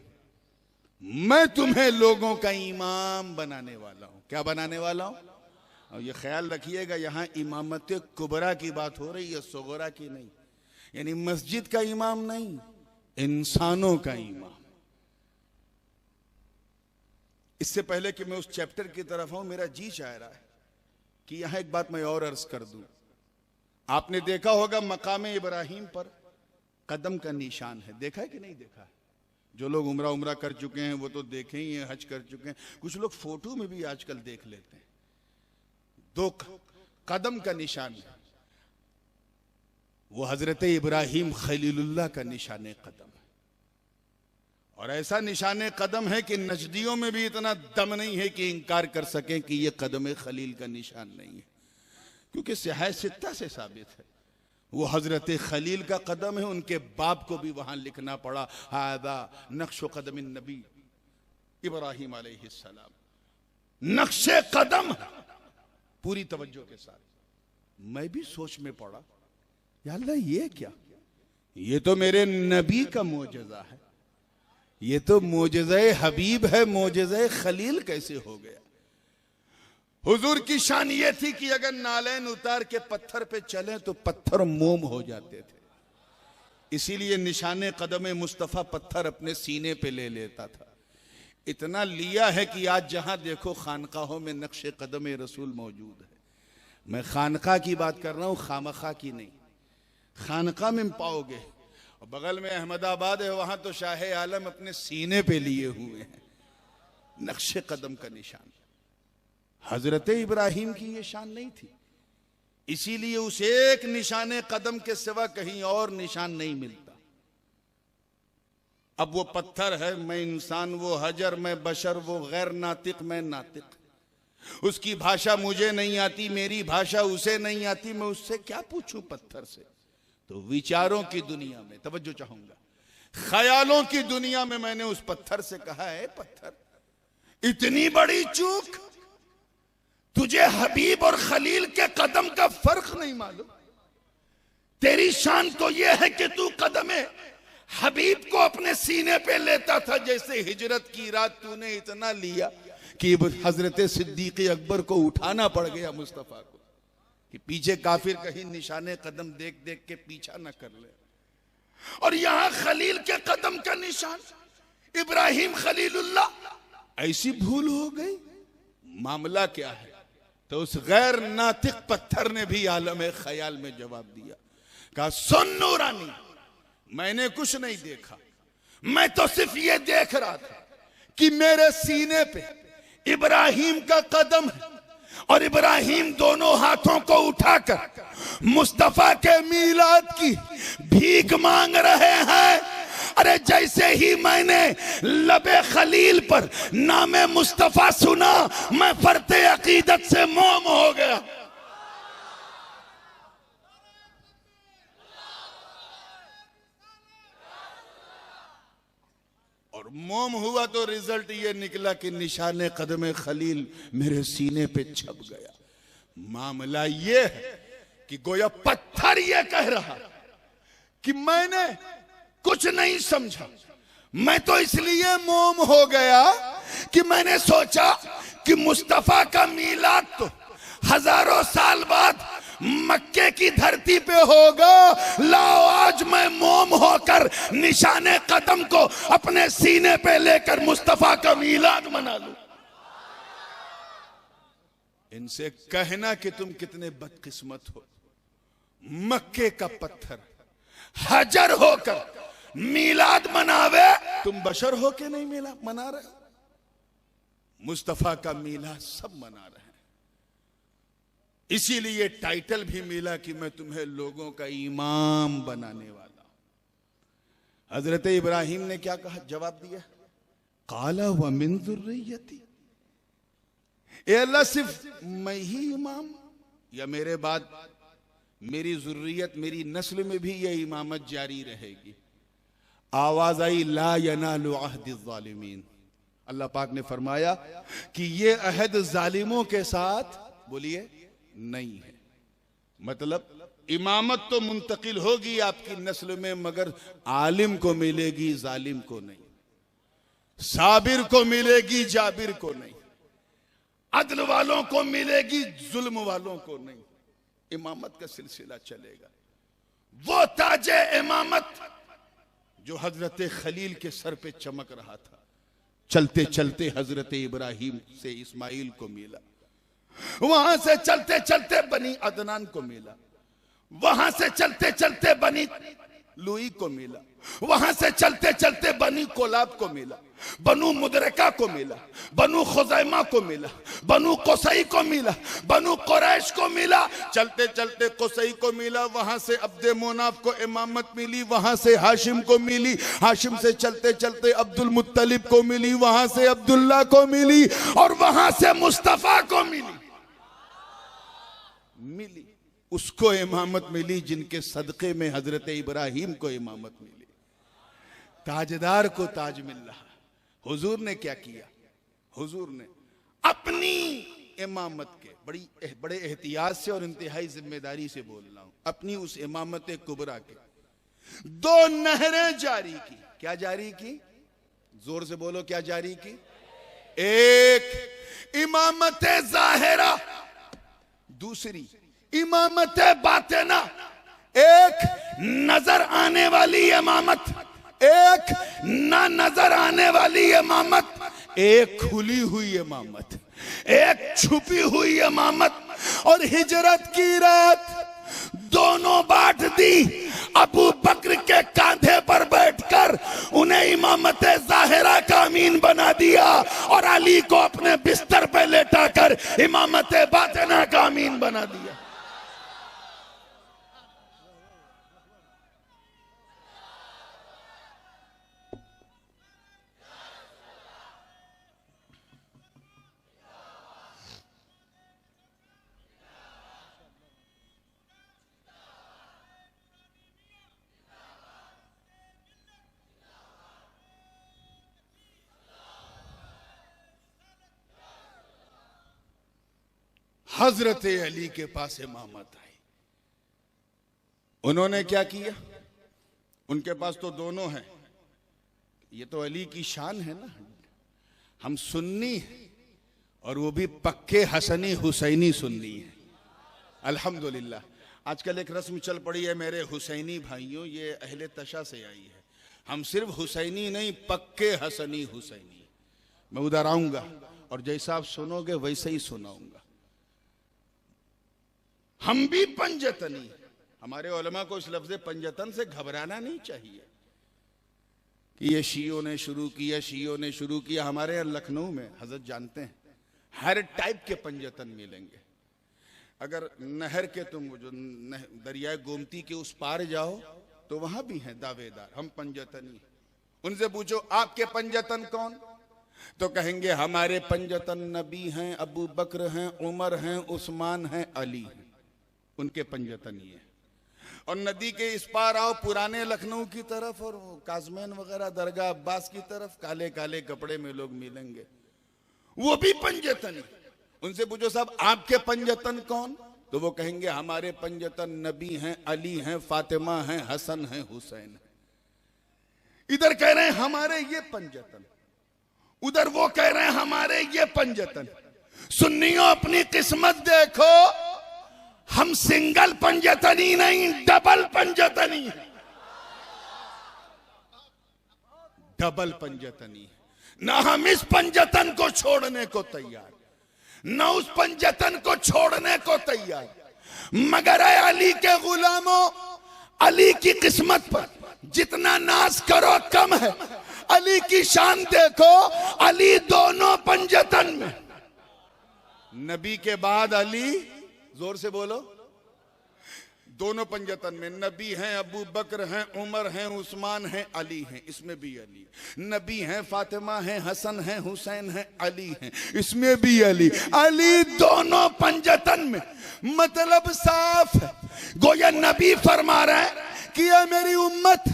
S2: मैं तुम्हें लोगों का इमाम बनाने वाला हूं। क्या बनाने वाला हूं? और ये ख्याल रखिएगा, यहां इमामत कुबरा की बात हो रही है, सुगरा की नहीं। यानी मस्जिद का इमाम नहीं, इंसानों का इमाम। इससे पहले कि मैं उस चैप्टर की तरफ आऊं, मेरा जी चाह रहा है कि यहां एक बात मैं और अर्ज कर दूं। आपने देखा होगा मकाम इब्राहिम पर कदम का निशान है, देखा है कि नहीं देखा है? जो लोग उम्रा उम्रा कर चुके हैं वो तो देखे ही हैं, हज कर चुके हैं। कुछ लोग फोटो में भी आजकल देख लेते हैं। दो कदम का निशान है, वो हजरत इब्राहिम खलीलुल्लाह का निशान कदम है। और ऐसा निशान कदम है कि नजदियों में भी इतना दम नहीं है कि इंकार कर सकें कि ये कदम खलील का निशान नहीं है, क्योंकि सिहाह सित्ता से साबित है। वो हजरत खलील का कदम है, उनके बाप को भी वहां लिखना पड़ा, हादा नक्शो कदम नबी इब्राहिम अलैहिस्सलाम। नक्शे कदम पूरी तवज्जो के साथ। मैं भी सोच में पड़ा, या अल्लाह ये क्या, ये तो मेरे नबी का मोजज़ा है, ये तो मोजज़े हबीब है, मोजज़े खलील कैसे हो गया। हुजूर की शान ये थी कि अगर नालैन उतार के पत्थर पे चले तो पत्थर मोम हो जाते थे, इसीलिए निशाने कदम मुस्तफ़ा पत्थर अपने सीने पे ले लेता था। इतना लिया है कि आज जहां देखो खानकाहों में नक्शे कदम रसूल मौजूद है। मैं खानका की बात कर रहा हूं, खामखा की नहीं। खानका में पाओगे, और बगल में अहमदाबाद है, वहां तो शाह आलम अपने सीने पे लिए हुए हैं नक्शे कदम का निशान। हजरत इब्राहिम की ये शान नहीं थी, इसीलिए उस एक निशाने कदम के सिवा कहीं और निशान नहीं मिलता। अब वो पत्थर है, मैं इंसान, वो हजर, मैं बशर, वो गैर नातिक, मैं नातिक। उसकी भाषा मुझे नहीं आती, मेरी भाषा उसे नहीं आती, मैं उससे क्या पूछूं पत्थर से। तो विचारों की दुनिया में, तवज्जो चाहूंगा, ख्यालों की दुनिया में मैंने उस पत्थर से कहा है, पत्थर इतनी बड़ी चूक, तुझे हबीब और खलील के कदम का फर्क नहीं मालूम। तेरी शान तो यह है कि तू कदमे हबीब को अपने सीने पे लेता था, जैसे हिजरत की रात तूने इतना लिया कि हजरत सिद्दीक अकबर को उठाना पड़ गया मुस्तफा को, कि पीछे काफिर कहीं निशाने कदम देख देख के पीछा न कर ले। और यहां खलील के कदम का निशान इब्राहिम खलीलुल्लाह, ऐसी भूल हो गई। मामला क्या है? तो उस गैर नातिक पत्थर ने भी आलम ख्याल में जवाब दिया, कहा सुन नूरानी, मैंने कुछ नहीं देखा, मैं तो सिर्फ ये देख रहा था कि मेरे सीने पे इब्राहिम का कदम है, और इब्राहिम दोनों हाथों को उठाकर मुस्तफा के मीलाद की भीख मांग रहे हैं। अरे जैसे ही मैंने लबे खलील पर नामे मुस्तफा सुना, मैं फरते अकीदत से मोम हो गया। और मोम हुआ तो रिजल्ट ये निकला कि निशाने कदम खलील मेरे सीने पे छप गया। मामला ये है कि गोया पत्थर ये कह रहा कि मैंने कुछ नहीं समझा, मैं तो इसलिए मोम हो गया कि मैंने सोचा कि मुस्तफा का मीलाद तो हजारों साल बाद मक्के की धरती पे होगा। लाओ आज मैं मोम होकर निशाने कदम को अपने सीने पे लेकर मुस्तफा का मीलाद मना लूं। इनसे कहना कि तुम कितने बदकिस्मत हो, मक्के का पत्थर हजर होकर मीलाद मनावे, तुम बशर हो के नहीं मना रहे। मुस्तफा का मीलाद सब मना रहे हैं, इसीलिए टाइटल भी मिला कि मैं तुम्हें लोगों का इमाम बनाने वाला। हजरत इब्राहिम ने क्या कहा, जवाब दिया, काला व मिन ज़ुर्रियती, ए अल्लाह सिर्फ मैं ही इमाम, या मेरे बाद मेरी ज़ुर्रियत, मेरी नस्ल में भी ये इमामत जारी रहेगी। आवाज आई, ला यनालु अहद ज़ालिमीन। अल्लाह पाक ने फरमाया कि ये अहद जालिमों के साथ, बोलिए, नहीं है। मतलब इमामत तो मुंतकिल होगी आपकी नस्ल में, मगर आलिम को मिलेगी, जालिम को नहीं। साबिर को मिलेगी, जाबिर को नहीं। अदल वालों को मिलेगी, जुल्म वालों को नहीं। इमामत का सिलसिला चलेगा। वो ताजे इमामत जो हजरत खलील के सर पे चमक रहा था, चलते चलते हजरत इब्राहिम से इस्माइल को मिला, वहां से चलते चलते बनी अदनान को मिला, वहां से चलते चलते बनी लुई को मिला, वहां से चलते चलते बनी कोलाब को मिला, बनु मुदरका को मिला, बनु खुजैमा को मिला, बनु कुसई को मिला, बनु कुरैश को मिला, चलते चलते कुसई को मिला, वहां से अब्दे मोनाफ को इमामत मिली, वहां से हाशिम को मिली, हाशिम से चलते चलते अब्दुल मुत्तलिब को मिली, वहां से अब्दुल्ला को मिली और वहां से मुस्तफा को मिली। उसको इमामत मिली जिनके सदक़े में हजरत इब्राहिम को इमामत मिली। ताजदार को ताज मिल रहा। हुजूर ने क्या किया? हुजूर ने अपनी इमामत के बड़े एहतियात से और इंतहाई जिम्मेदारी से बोल रहा हूं, अपनी उस इमामत कुबरा के 2 नहरें जारी की। क्या जारी की? जोर से बोलो, क्या जारी की? एक इमामत ज़ाहिरा, दूसरी इमामत बातिना। एक नजर आने वाली इमामत, एक ना नजर आने वाली इमामत, एक खुली हुई इमामत, एक छुपी हुई इमामत। और हिजरत की रात दोनों बांट दी। अबू बकर के कांधे पर बैठकर उन्हें इमामत ज़ाहिरा का अमीन बना दिया और अली को अपने बिस्तर पे लेटाकर इमामत बातिना का अमीन बना दिया। हजरत अली के पास इमामत आई। उन्होंने क्या किया? उनके पास तो दोनों हैं, ये तो अली की शान है ना। हम सुन्नी हैं और वो भी पक्के हसनी हुसैनी सुन्नी है। अल्हम्दुलिल्लाह। आजकल एक रस्म चल पड़ी है मेरे हुसैनी भाइयों, ये अहले तशा से आई है। हम सिर्फ हुसैनी नहीं, पक्के हसनी हुसैनी। मैं उधर आऊंगा और जैसा आप सुनोगे वैसे ही सुनाऊंगा। हम भी पंजतनी। हमारे उलमा को इस लफ्ज़ पंजतन से घबराना नहीं चाहिए कि ये शियों ने शुरू किया, शियों ने शुरू किया। हमारे यहाँ लखनऊ में हजरत जानते हैं हर टाइप के पंजतन मिलेंगे। अगर नहर के तुम जो दरिया गोमती के उस पार जाओ तो वहां भी हैं दावेदार, हम पंजतनी। उनसे पूछो आपके पंजतन कौन, तो कहेंगे हमारे पंजतन नबी हैं, अबू बकर हैं, उमर हैं, उस्मान हैं, अली हैं। उनके पंजतन ये। और नदी के इस पार आओ पुराने लखनऊ की तरफ और काजमैन वगैरह दरगाह अब्बास की तरफ, काले काले कपड़े में लोग मिलेंगे, वो भी पंजतनी। उनसे पूछो साहब आपके पंजतन कौन, तो वो कहेंगे हमारे पंजतन नबी हैं, अली हैं, फातिमा हैं, हसन हैं, हुसैन हैं। इधर कह रहे हैं हमारे ये पंजतन, उधर वो कह रहे हैं हमारे ये पंजतन। सुन्नियों अपनी किस्मत देखो, हम सिंगल पंजतनी नहीं, डबल पंजतनी है। डबल पंजतनी। ना हम इस पंजतन को छोड़ने को तैयार, ना उस पंजतन को छोड़ने को तैयार। मगर अली के गुलामों, अली की किस्मत पर जितना नाज करो कम है। अली की शान देखो, अली दोनों पंजतन में। नबी के बाद अली, जोर से बोलो, दोनों पंजतन में नबी हैं, अबू बकर हैं, उमर हैं, उस्मान हैं, अली हैं, इसमें भी अली। नबी हैं, फातिमा हैं, हसन हैं, हुसैन हैं, अली हैं, इसमें भी अली। अली दोनों पंजतन में। मतलब साफ है, गोया नबी फरमा रहे हैं कि ये मेरी उम्मत,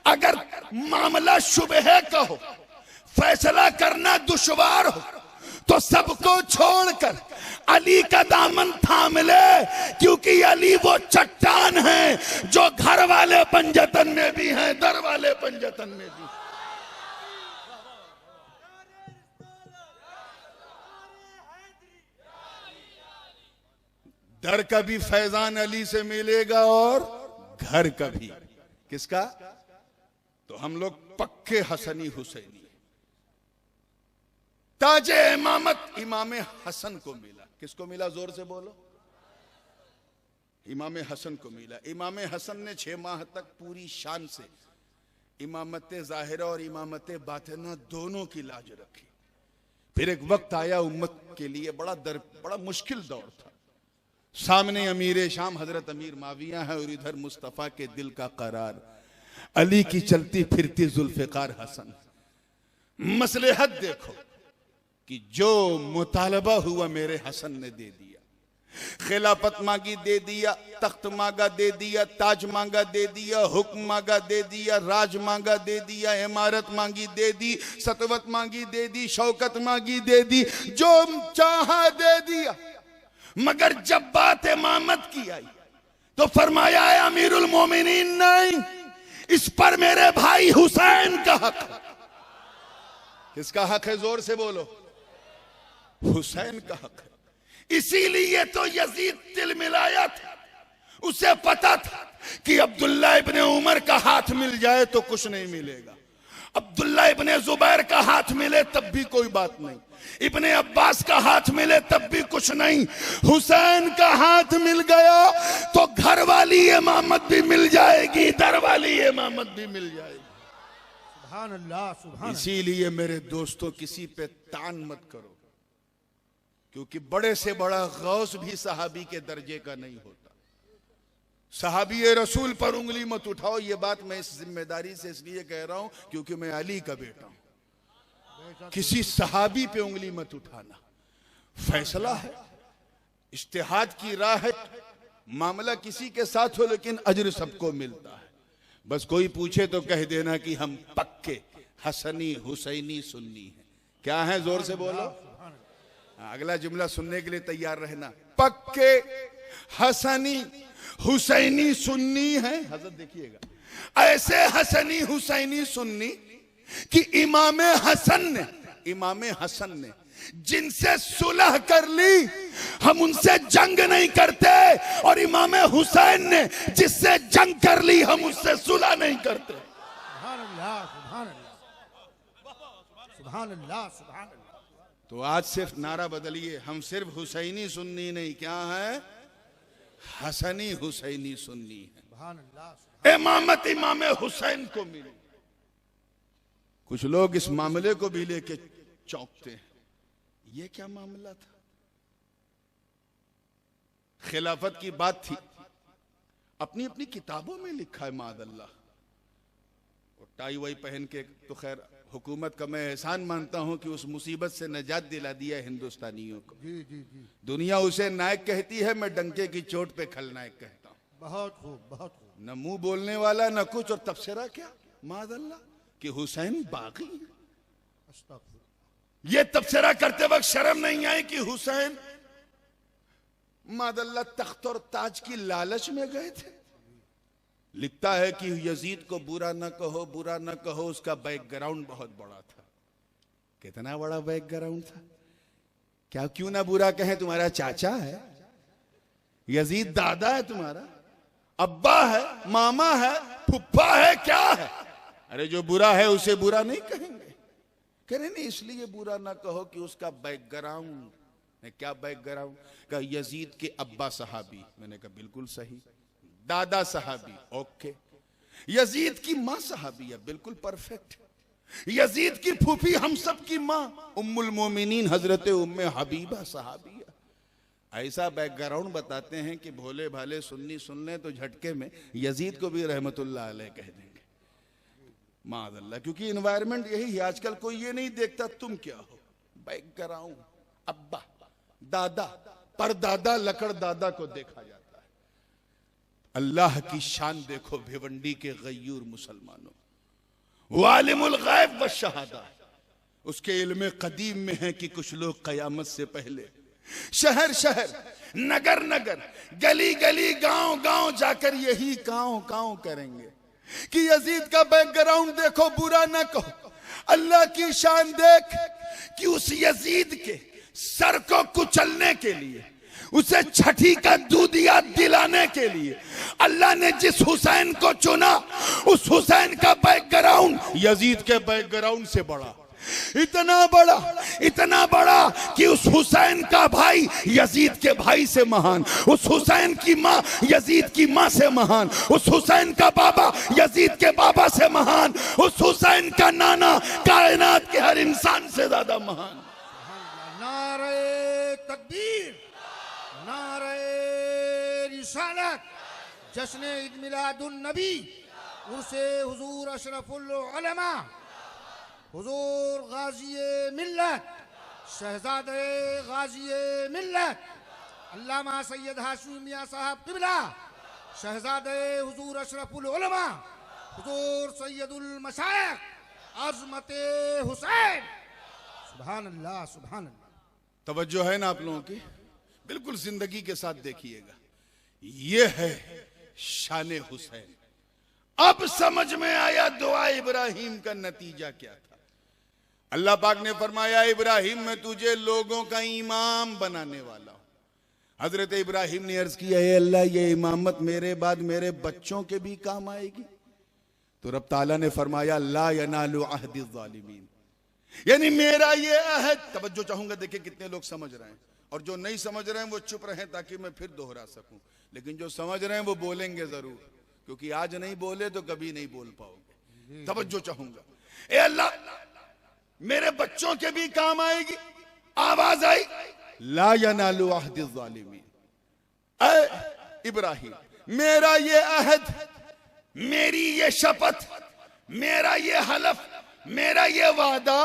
S2: अगर मामला शुबह का हो, फैसला करना दुश्वार हो, तो सबको छोड़कर अली का दामन थाम ले, क्योंकि अली वो चट्टान है जो घर वाले पंजतन में भी हैं, दर वाले पंजतन में भी। दर का भी फैजान अली से मिलेगा और घर का भी। किसका? तो हम लोग पक्के हसनी हुसैनी। ताजे इमामत इमाम हसन को मिला। किसको मिला? जोर से बोलो। इमाम हसन को मिला। इमाम हसन ने 6 माह तक पूरी शान से इमामत ज़ाहिरा और इमामत बातिना दोनों की लाज रखी। फिर एक वक्त आया उम्मत के लिए बड़ा मुश्किल दौर था। सामने अमीर शाम हजरत अमीर माविया है और इधर मुस्तफ़ा के दिल का करार अली की चलती फिरती जुल्फ़िकार हसन। मसलहत देखो कि जो मुतालबा हुआ मेरे हसन ने दे दिया। खिलाफत मांगी दे दिया, तख्त मांगा दे दिया, ताज मांगा दे दिया, हुक्म मांगा दे दिया, राज मांगा दे दिया, इमारत मांगी दे दी, सतवत मांगी दे दी, शौकत मांगी दे दी, जो चाहा दे दिया। मगर जब बात इमामत की आई तो फरमाया है अमीरुल मोमिनीन नहीं, इस पर मेरे भाई हुसैन का हक है। किसका हक है? जोर से बोलो। हुसैन का हक है। इसीलिए तो यजीद दिल मिलाया था। उसे पता था कि अब्दुल्ला इब्ने उमर का हाथ मिल जाए तो कुछ नहीं मिलेगा, अब्दुल्ला इब्ने जुबैर का हाथ मिले तब भी कोई बात नहीं, इब्ने अब्बास का हाथ मिले तब भी कुछ नहीं, हुसैन का हाथ मिल गया तो घर वाली इमामत भी मिल जाएगी, दर वाली इमामत भी मिल जाएगी।
S3: सुभान अल्लाह, सुभान।
S2: इसीलिए मेरे दोस्तों किसी पे तान मत करो, क्योंकि बड़े से बड़ा गौस भी सहाबी के दर्जे का नहीं होता। सहाबी रसूल पर उंगली मत उठाओ। ये बात मैं इस जिम्मेदारी से इसलिए कह रहा हूं क्योंकि मैं अली का बेटा हूं। किसी सहाबी पे उंगली मत उठाना। फैसला है, इज्तिहाद की राह है, मामला किसी के साथ हो लेकिन अजर सबको मिलता है। बस कोई पूछे तो कह देना कि हम पक्के हसनी हुसैनी सुन्नी हैं। क्या है? जोर से बोलो। अगला जुमला सुनने के लिए तैयार रहना। पक्के हसनी हुसैनी सुन्नी है। हजरत देखिएगा, ऐसे हसनी हुसैनी सुन्नी कि इमाम हसन ने जिनसे सुलह कर ली हम उनसे जंग नहीं करते, और इमाम हुसैन ने जिससे जंग कर ली हम उससे सुलह नहीं करते।
S3: सुभान अल्लाह, सुभान अल्लाह, सुभान अल्लाह, सुभान अल्लाह।
S2: तो आज सिर्फ नारा बदलिए, हम सिर्फ हुसैनी सुन्नी नहीं, क्या है? हसनी हुसैनी सुन्नी है।
S3: सुभान अल्लाह।
S2: इमामत इमाम हुसैन को मिली। कुछ लोग इस मामले को भी लेके चौंकते हैं। ये क्या मामला था? खिलाफत की बात थी, अपनी अपनी किताबों में लिखा है मादअल्लाह। और टाई वाई पहन के तो खैर हुकूमत का मैं एहसान मानता हूं कि उस मुसीबत से नजात दिला दिया हिंदुस्तानियों को।
S3: जी जी जी।
S2: दुनिया उसे नायक कहती है, मैं डंके की चोट पे खलनायक कहता हूं।
S3: बहुत खूब, बहुत खूब।
S2: न मुंह बोलने वाला न कुछ, और तबसरा क्या मादअल्लाह कि हुसैन बागी है।
S3: अस्तगफुर।
S2: ये तबसरा करते वक्त शर्म नहीं आई कि हुसैन मादअल्लाह तख्त और ताज की लालच में गए थे? लिखता है कि यजीद को बुरा न कहो, बुरा न कहो, उसका बैकग्राउंड बहुत बड़ा था। कितना बड़ा बैकग्राउंड था? क्या क्यों ना बुरा कहें? तुम्हारा चाचा है यजीद, दादा है तुम्हारा, अब्बा है, मामा है, फुफ्फा है, क्या है? अरे जो बुरा है उसे बुरा नहीं कहेंगे। कह रहे नहीं, इसलिए बुरा ना कहो कि उसका बैकग्राउंड है। क्या बैकग्राउंड? का यजीद के अब्बा सहाबी। मैंने कहा बिल्कुल सही। दादा सहाबी, ओके। यजीद की मां सहाबी है, बिल्कुल परफेक्ट। यजीद की फूफी हम सब की मां उम्मुल मोमिनीन हजरत उम्मे हबीबा सहाबी है। ऐसा बैकग्राउंड बताते हैं कि भोले भाले सुन्नी सुन लें तो झटके में यजीद को भी रहमतुल्लाह अलैह कह देंगे, माअल्लाह। क्योंकि एनवायरनमेंट यही है। आजकल कोई ये नहीं देखता तुम क्या हो, बैकग्राउंड, अब्बा, दादा, परदादा, लकड़ दादा को देखा जाता है। अल्लाह की शान देखो भिवंडी के गयूर मुसलमानों। वालिमुल गैब व शहादा, उसके इल्म कदीम में है कि कुछ लोग कयामत से पहले शहर शहर, नगर नगर, गली गली, गांव गांव जाकर यही कांव कांव करेंगे कि यजीद का बैकग्राउंड देखो, बुरा ना कहो। अल्लाह की शान देख कि उस यजीद के सर को कुचलने के लिए, उसे छठी का दूधिया दिलाने के लिए अल्लाह ने जिस हुसैन को चुना, उस हुसैन का बैकग्राउंड यजीद के बैकग्राउंड से बड़ा। इतना बड़ा कि उस हुसैन का भाई यजीद के भाई से महान, उस हुसैन की माँ यजीद की माँ से महान, उस हुसैन का बाबा यजीद के बाबा से महान, उस हुसैन का नाना कायनात के हर इंसान से ज्यादा महान।
S3: नारे तकबीर, नारे रिसालत, जश्न ईद मिलादुन नबी, उर्से हुजूर अशरफुल उलमा, हुजूर गाज़ी मिल्लत, शहजादे गाज़ी मिल्लत, अल्लामा सैयद हाशमी मियां साहब क़िबला, शहजादे हुजूर अशरफुल उलमा, हुजूर सैयदुल मशाइख, अज़मते हुसैन। सुभान अल्लाह, सुभान अल्लाह।
S2: तवज्जो है ना आप लोगों की? बिल्कुल जिंदगी के साथ देखिएगा। ये है शान हुसैन। अब समझ में आया दुआ इब्राहिम का नतीजा क्या था। अल्लाह पाक ने फरमाया, इब्राहिम मैं तुझे लोगों का इमाम बनाने वाला हूं। हजरत इब्राहिम ने अर्ज किया, हे अल्लाह ये इमामत मेरे बाद मेरे बच्चों के भी काम आएगी? तो रब ताला ने फरमाया, ला यनालु अहदी ज़ालिमीन, यानी मेरा ये अहद। तवज्जो चाहूंगा, देखिए कितने लोग समझ रहे हैं, और जो नहीं समझ रहे हैं वो चुप रहें ताकि मैं फिर दोहरा सकूं, लेकिन जो समझ रहे हैं वो बोलेंगे जरूर, क्योंकि आज नहीं बोले तो कभी नहीं बोल पाओगे। तवज्जो चाहूंगा, ए अल्लाह मेरे बच्चों के भी काम आएगी। आवाज आई, ला यनालु अहदी ज़ालिमीन। ऐ इब्राहिम मेरा ये अहद, मेरी ये शपथ, मेरा ये हलफ, मेरा ये वादा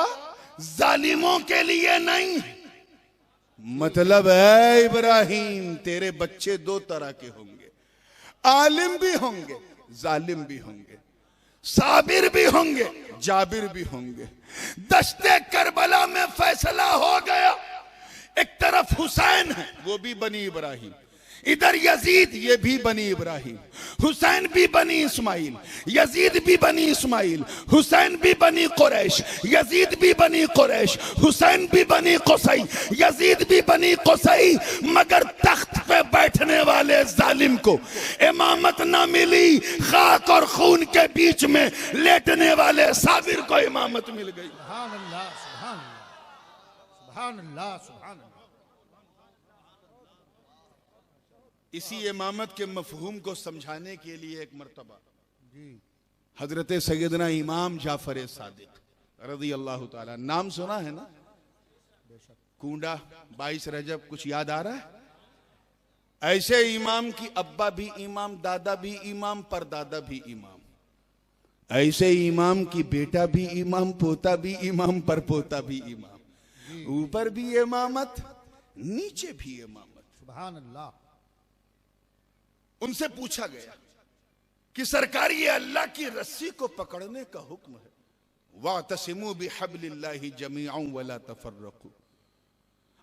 S2: जालिमों के लिए नहीं। मतलब है इब्राहिम तेरे बच्चे दो तरह के होंगे, आलिम भी होंगे, जालिम भी होंगे, साबिर भी होंगे, जाबिर भी होंगे। दश्ते करबला में फैसला हो गया, एक तरफ हुसैन है वो भी बनी इब्राहिम, इधर यजीद ये भी बनी इब्राहिम, हुसैन भी बनी इस्माइल, यजीद भी बनी इस्माइल, हुसैन भी बनी कुरैश, यजीद भी बनी कुरैश, हुसैन भी बनी कुसई, यजीद भी बनी कुसई। मगर तख्त पे बैठने वाले जालिम को इमामत ना मिली, खाक और खून के बीच में लेटने वाले साबिर को इमामत मिल गई।
S3: सुभान अल्लाह, सुभान अल्लाह, सुभान अल्लाह, सुभान अल्लाह।
S2: इसी इमामत के मफहूम को समझाने के लिए एक मर्तबा हजरत सैयदना इमाम जाफर सादिक रज़ी अल्लाह ताला, नाम सुना है ना? कूंडा 22 रजब, कुछ याद आ रहा है? ऐसे इमाम की अब्बा भी इमाम, दादा भी इमाम, परदादा भी इमाम। ऐसे इमाम की बेटा भी इमाम, पोता भी इमाम, परपोता भी इमाम। ऊपर भी इमामत, नीचे भी इमामत।
S3: सुभान अल्लाह।
S2: उनसे पूछा गया कि सरकार ये अल्लाह की रस्सी को पकड़ने का हुक्म है, वातसिमू बिहब्लिल्लाहि जमीअन वला तफर्रकू,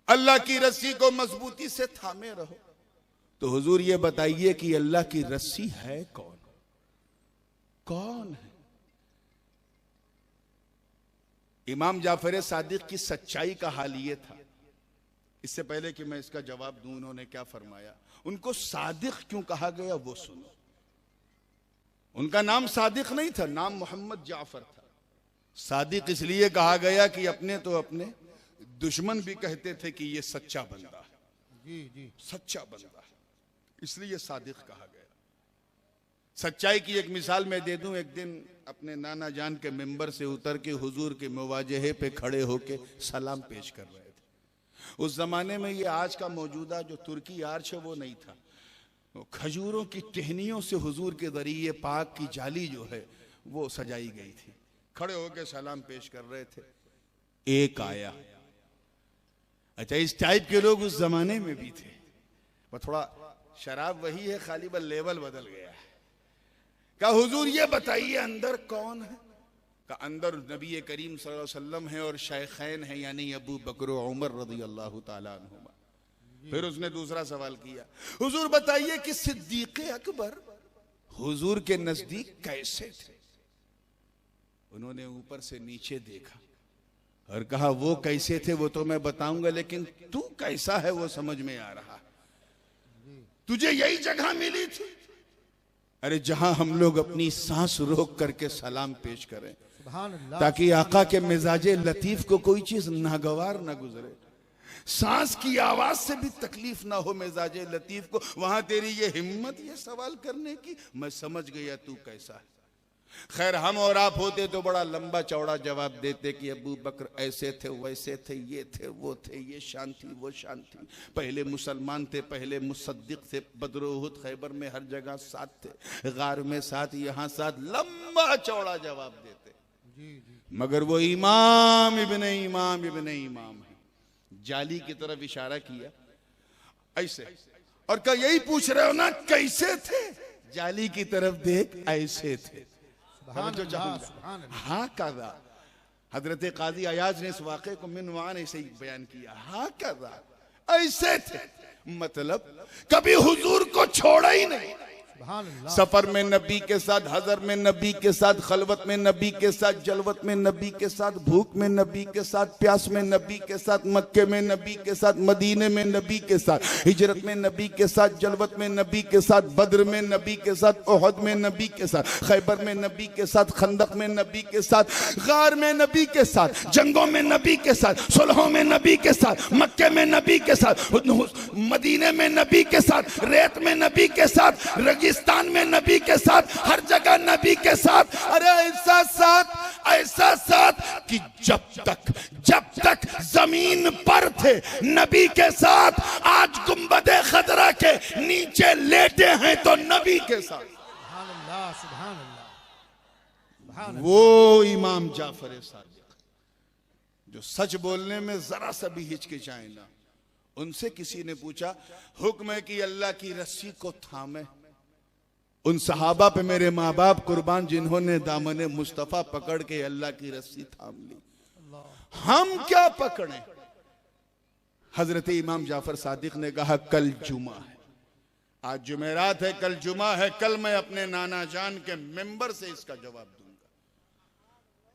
S2: अल्लाह की रस्सी को मजबूती से थामे रहो। तो हुजूर ये बताइए कि अल्लाह की रस्सी है कौन? कौन है? इमाम जाफर सादिक की सच्चाई का हाल ये था। इससे पहले कि मैं इसका जवाब दूं, उन्होंने क्या फरमाया, उनको सादिक क्यों कहा गया वो सुनो। उनका नाम सादिक नहीं था, नाम मोहम्मद जाफर था। सादिक इसलिए कहा गया कि अपने तो अपने दुश्मन भी कहते थे कि ये सच्चा बंदा है,
S3: जी जी,
S2: सच्चा बंदा है, इसलिए सादिक कहा गया। सच्चाई की एक मिसाल मैं दे दूं, एक दिन अपने नाना जान के मिंबर से उतर के हुजूर के मुवाजहे पे खड़े होके सलाम पेश कर रहे थे। उस जमाने में ये आज का मौजूदा जो तुर्की आर्च है वो नहीं था, खजूरों की टहनियों से हुजूर के जरिए पाक की जाली जो है वो सजाई गई थी। खड़े होकर सलाम पेश कर रहे थे, एक आया। अच्छा, इस टाइप के लोग उस जमाने में भी थे, पर थोड़ा शराब वही है, खाली बस लेवल बदल गया है। कहा हुजूर ये बताइए अंदर कौन है? का अंदर नबी करीम सल्लल्लाहु अलैहि वसल्लम है और शायखैन है, यानी अबू बकर और उमर रज़ी अल्लाह ताला अन्हुमा। फिर उसने दूसरा सवाल किया, हुजूर बताइए कि सिद्दीक़ अकबर हुजूर के नजदीक कैसे थे? उन्होंने ऊपर से नीचे देखा और कहा वो कैसे थे वो तो मैं बताऊंगा, लेकिन तू कैसा है वो समझ में आ रहा। तुझे यही जगह मिली थी, अरे जहां हम लोग अपनी सांस रोक करके सलाम पेश करें
S3: सुभान अल्लाह।
S2: ताकि आका के मिजाजे लतीफ को कोई चीज नागवार ना गुजरे, सांस की आवाज से भी तकलीफ ना हो मिजाजे लतीफ को, वहां तेरी ये हिम्मत ये सवाल करने की, मैं समझ गया तू कैसा है। खैर हम और आप होते तो बड़ा लंबा चौड़ा जवाब देते कि अबू बकर ऐसे थे वैसे थे, ये थे वो थे, ये शान थी वो शान थी, पहले मुसलमान थे, पहले मुसद्दिक थे, बद्र उहुद खैबर में हर जगह साथ थे, गार में साथ, यहाँ साथ, लंबा चौड़ा जवाब देते। मगर वो इमाम इब्ने इमाम है, जाली की तरफ इशारा किया ऐसे, और क्या यही पूछ रहे हो ना कैसे थे, जाली की तरफ देख ऐसे थे। हाँ कदा हजरत काजी अयाज ने इस वाक़े को मिनवान ऐसे ही बयान किया, हाँ कदा ऐसे थे, मतलब कभी हुजूर को छोड़ा ही नहीं, सफर में नबी के साथ, हजर में नबी के साथ, खलवत में नबी के साथ, जलवत में नबी के साथ, भूख में नबी के साथ, प्यास में नबी के साथ, मक्के में नबी के साथ, मदीने में नबी के साथ, हिजरत में नबी के साथ, जलवत में नबी के साथ, बद्र में नबी के साथ, ओहद में नबी के साथ, खैबर में नबी के साथ, खंदक में नबी के साथ, गार में नबी के साथ, जंगों में नबी के साथ, सुलहों में नबी के साथ, मक्के में नबी के साथ, मदीने में नबी के साथ, रेत में नबी के साथ, रेगिस्तान में नबी के साथ, हर जगह नबी के साथ। अरे ऐसा साथ कि जब तक जमीन पर थे नबी के साथ, आज गुंबदे खदरा के नीचे लेटे हैं तो नबी के साथ।
S3: सुभान अल्लाह, सुभान अल्लाह।
S2: वो इमाम जाफर सादिक जो सच बोलने में जरा सा भी हिचकिचाए ना, उनसे किसी ने पूछा हुक्म है कि अल्लाह की रस्सी को थामे। उन सहाबा पे मेरे माँ बाप कुर्बान जिन्होंने दामने मुस्तफा पकड़ के अल्लाह की रस्सी थाम ली, हम क्या पकड़े। हजरत इमाम जाफर सादिक ने कहा कल जुमा है, आज जुमेरात है, कल जुमा है, कल मैं अपने नाना जान के मेंबर से इसका जवाब दूंगा।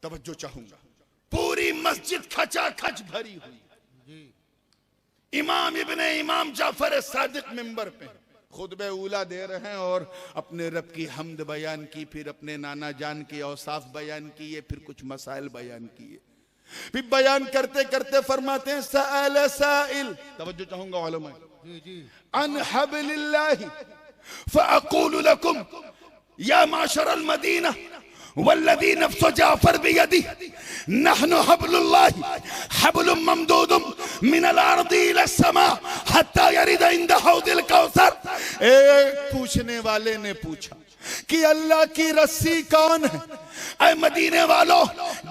S2: तवज्जो चाहूंगा, पूरी मस्जिद खचाखच भरी हुई, इमाम इब्ने इमाम जाफर सादिक मेंबर पे खुतबे उला दे रहे हैं और अपने रब की हम्द बयान की, फिर अपने नाना जान की औसाफ बयान किए, फिर कुछ मसाइल बयान किए, फिर बयान करते करते फरमाते हैं सअल साइल, तवज्जो चाहूंगा उलमा, अन हब्लिल्लाहि फअक़ूलु लकुम या माशरल मदीना वल्लज़ी नफ्सु जाफर बियदी नहनु हब्लुल्लाहि हब्लुम ममदूदुम मिनल अर्दि इलस समा हत्ता यरिद इंद हौदिल कौसर। एक पूछने वाले ने पूछा कि अल्लाह की रस्सी कौन है? ऐ मदीने वालों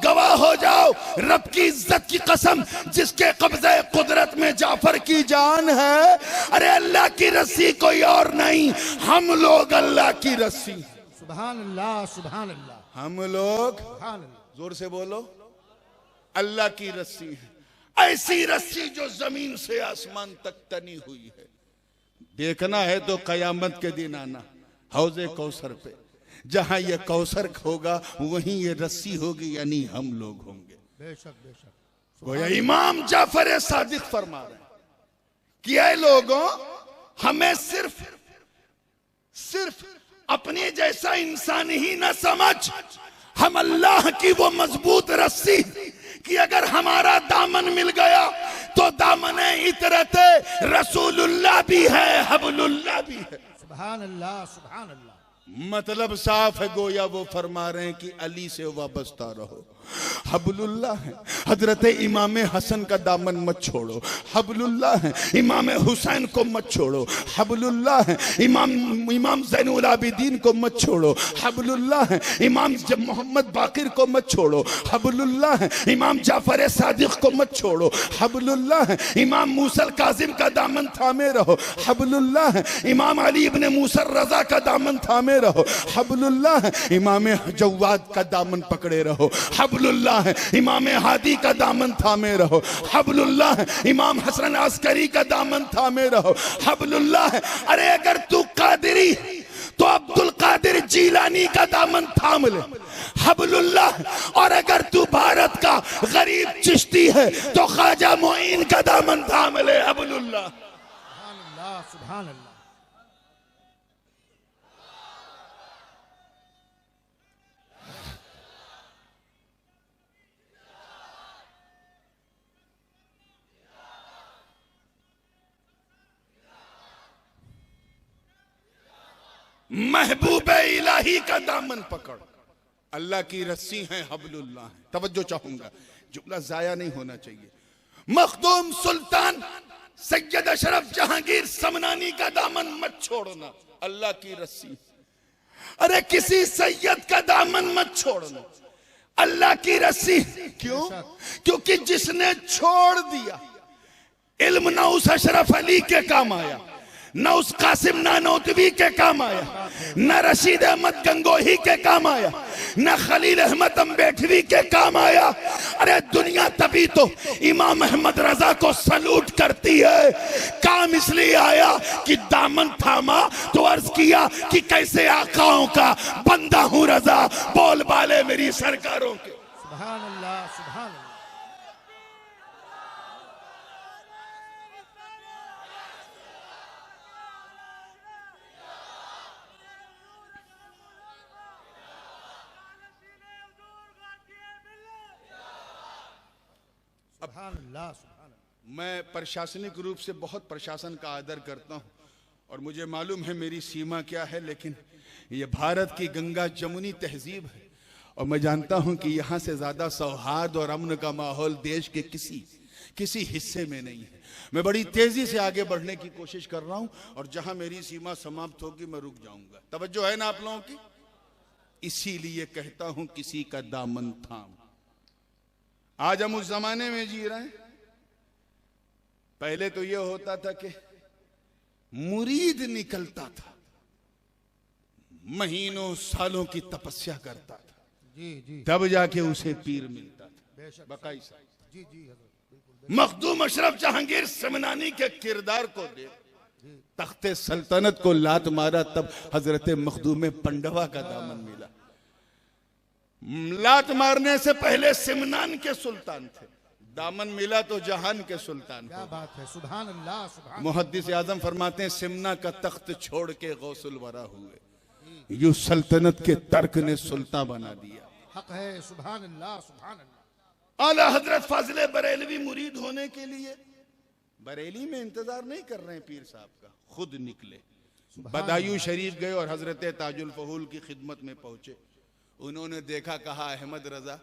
S2: गवाह हो जाओ, रब की इज्जत की कसम जिसके कब्जे कुदरत में जाफर की जान है, अरे अल्लाह की रस्सी कोई और नहीं, हम लोग अल्लाह की रस्सी।
S3: सुभान अल्लाह, सुभान अल्लाह।
S2: हम लोग, जोर से बोलो, अल्लाह की रस्सी है, ऐसी रस्सी जो जमीन से आसमान तक तनी हुई है। देखना है तो कयामत के दिन आना हौजे कौसर पे, जहां ये कौसर होगा वहीं ये रस्सी होगी, यानी हम लोग होंगे।
S3: बेशक बेशक।
S2: गोया इमाम जाफर सादिक फरमा रहे हैं कि ऐ लोगों, हमें सिर्फ अपने जैसा इंसान ही न समझ, हम अल्लाह की वो मजबूत रस्सी कि अगर हमारा दामन मिल गया तो दामने इतरते रसूलुल्लाह भी है, हब्लुल्लाह भी है।
S3: सुभान अल्लाह, सुभान अल्लाह।
S2: मतलब साफ है, गोया वो फरमा रहे हैं कि अली से वाबस्ता रहो, हब्लुल्लाह है। हजरत इमाम हसन का दामन मत छोड़ो, हब्लुल्लाह है। इमाम हुसैन को मत छोड़ो, हब्लुल्लाह है। इमाम ज़ैनुल आबिदीन को मत छोड़ो, हब्लुल्लाह है। इमाम मोहम्मद बाकिर को मत छोड़ो, हब्लुल्लाह है। इमाम जाफर सादिक को मत छोड़ो, हब्लुल्लाह है। इमाम मूसल काजिम का दामन थामे रहो, हब्लुल्लाह है। इमाम अली इब्ने मूसा रजा का दामन थामे रहो, हब्लुल्लाह है। इमाम जव्वाद का दामन पकड़े रहो, हब्लुल्लाह है। इमाम हादी का दामन थामे रहो, हब्लुल्लाह है। इमाम हसन अस्करी का दामन थामे रहो, हब्लुल्लाह है। अरे अगर तू कादिरी तो अब्दुल कादिर जीलानी का दामन थाम ले, हब्लुल्लाह। और अगर तू भारत का गरीब चिश्ती है तो ख्वाजा मोइन का दामन थाम ले, हब्लुल्लाह।
S3: सुभान अल्लाह, सुभान अल्लाह।
S2: महबूब इलाही का दामन पकड़। अल्लाह की रस्सी है, हबलुल्लाह है। तवज्जो चाहूंगा, जुमला जाया नहीं होना चाहिए। मखदूम सुल्तान सैयद अशरफ जहांगीर समनानी का दामन मत छोड़ना, अल्लाह की रस्सी। अरे किसी सैयद का दामन मत छोड़ना, अल्लाह की रस्सी। क्यों? क्योंकि जिसने छोड़ दिया इल्म न उस अशरफ अली के काम आया, न उस कासिम नानोतवी के काम आया, न रशीद अहमद गंगोही के काम आया, न खलील अहमद अम्बेडकरी के काम आया। अरे दुनिया तभी तो इमाम अहमद रजा को सलूट करती है। काम इसलिए आया कि दामन थामा तो अर्ज किया कि कैसे आकाओं का बंदा हूं रजा, बोल बाले मेरी सरकारों के।
S3: सुभान अल्लाह, सुभान अल्लाह। सुभान अल्लाह, सुभान अल्लाह।
S2: मैं प्रशासनिक रूप से बहुत प्रशासन का आदर करता हूं और मुझे मालूम है मेरी सीमा क्या है, लेकिन ये भारत की गंगा जमुनी तहजीब है और मैं जानता हूं कि यहां से ज्यादा सौहार्द और अमन का माहौल देश के किसी हिस्से में नहीं है। मैं बड़ी तेजी से आगे बढ़ने की कोशिश कर रहा हूं और जहां मेरी सीमा समाप्त होगी मैं रुक जाऊंगा। तवज्जो है ना आप लोगों की? इसीलिए कहता हूं किसी का दामन थाम। आज हम उस जमाने में जी रहे हैं। पहले तो यह होता था कि मुरीद निकलता था, महीनों सालों की तपस्या करता था,
S3: जी जी,
S2: तब जाके उसे पीर मिलता था।
S3: बेशक।
S2: बकाई साहब,
S3: जी जी हजरत, बिल्कुल।
S2: मखदूम अशरफ जहांगीर समनानी के किरदार को दे तख्ते सल्तनत को लात मारा, तब हजरत मखदूम पंडवा का दामन मिला। लात मारने से पहले सिमनान के सुल्तान थे, दामन मिला तो जहान के सुल्तान।
S3: क्या बात है, सुभान अल्लाह, सुभान।
S2: मुहद्दिस आजम फरमाते हैं सिमना का तख्त छोड़ के गौसुल वरा हुए, यूं सल्तनत के तर्क ने सुल्तान बना दिया।
S3: हक है, सुभान अल्लाह, सुभान अल्लाह।
S2: आला हजरत फाजिले बरेलवी मुरीद होने के लिए बरेली में इंतजार नहीं कर रहे हैं पीर साहब का, खुद निकले, बदायूं शरीफ गए और हजरत ताजुल फहूल की खिदमत में पहुंचे। उन्होंने देखा, कहा अहमद रजा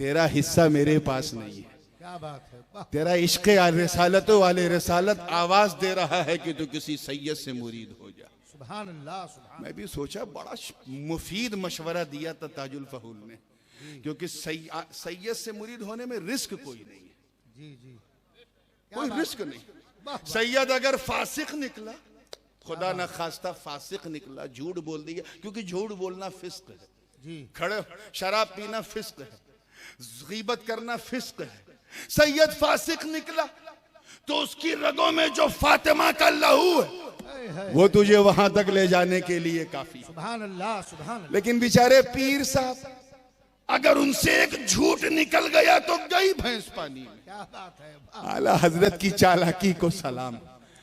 S2: तेरा हिस्सा मेरे पास नहीं है,
S3: क्या बात है, वाह।
S2: तेरा इश्क़ रिसालतों वाले रिसालत आवाज दे रहा है कि तू किसी सैयद से मुरीद हो जा।
S3: सुभान अल्लाह, सुभान।
S2: मैं भी सोचा बड़ा मुफीद मशवरा दिया था ताजुल फहूल ने, क्योंकि सैयद से मुरीद होने में रिस्क कोई नहीं है।
S3: जी जी,
S2: कोई रिस्क नहीं।
S3: वाह, वाह।
S2: सैयद अगर फासिक निकला, खुदा न खास्ता फासिक निकला, झूठ बोल दिया, क्योंकि झूठ बोलना फिस्क है,
S3: जी,
S2: खड़े शराब पीना फिस्क है, गीबत करना फिस्क है। सैयद फासिक निकला तो उसकी रगों में जो फातिमा का लहू है वो तुझे वहां तक ले जाने के लिए काफी।
S3: सुभान अल्लाह, सुभान अल्लाह।
S2: लेकिन बेचारे पीर साहब, अगर उनसे एक झूठ निकल गया तो गई भैंस पानी में।
S3: क्या बात है, वाह।
S2: आला हजरत की चालाकी को सलाम,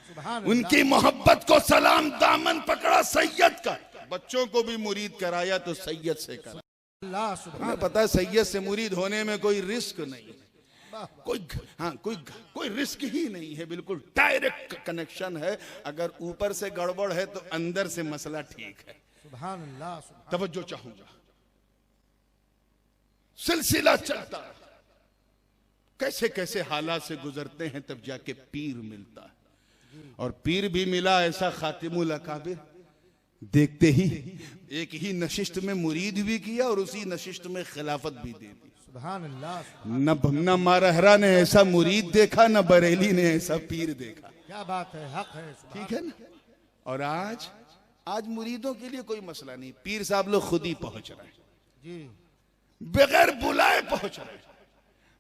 S3: सुभान
S2: उनकी मोहब्बत को सलाम। दामन पकड़ा सैयद का, बच्चों को भी मुरीद कराया तो सैयद से करा।
S3: अल्लाह, सुभान
S2: हमें पता है सैयद से मुरीद होने में कोई रिस्क नहीं है,
S3: वाह।
S2: कोई रिस्क ही नहीं है, बिल्कुल डायरेक्ट कनेक्शन है। अगर ऊपर से गड़बड़ है तो अंदर से मसला ठीक है।
S3: सुभान अल्लाह, सुभान।
S2: तवज्जो चाहूंगा, सिलसिला चलता है, कैसे कैसे हालात से गुजरते हैं तब जाके पीर मिलता है। और पीर भी मिला ऐसा खातिमुल अकाबिर, देखते ही एक ही नशिस्त में मुरीद भी किया और उसी नशिस्त में खिलाफत भी दे दी।
S3: सुभान अल्लाह, सुभान।
S2: न मारहरा ने ऐसा मुरीद देखा, न बरेली ने ऐसा पीर देखा।
S3: क्या बात है, हक है, सुभान।
S2: ठीक है ना? और आज मुरीदों के लिए कोई मसला नहीं, पीर साहब लोग खुद ही पहुंच रहे हैं,
S3: जी,
S2: बगैर बुलाए पहुंच रहे हैं,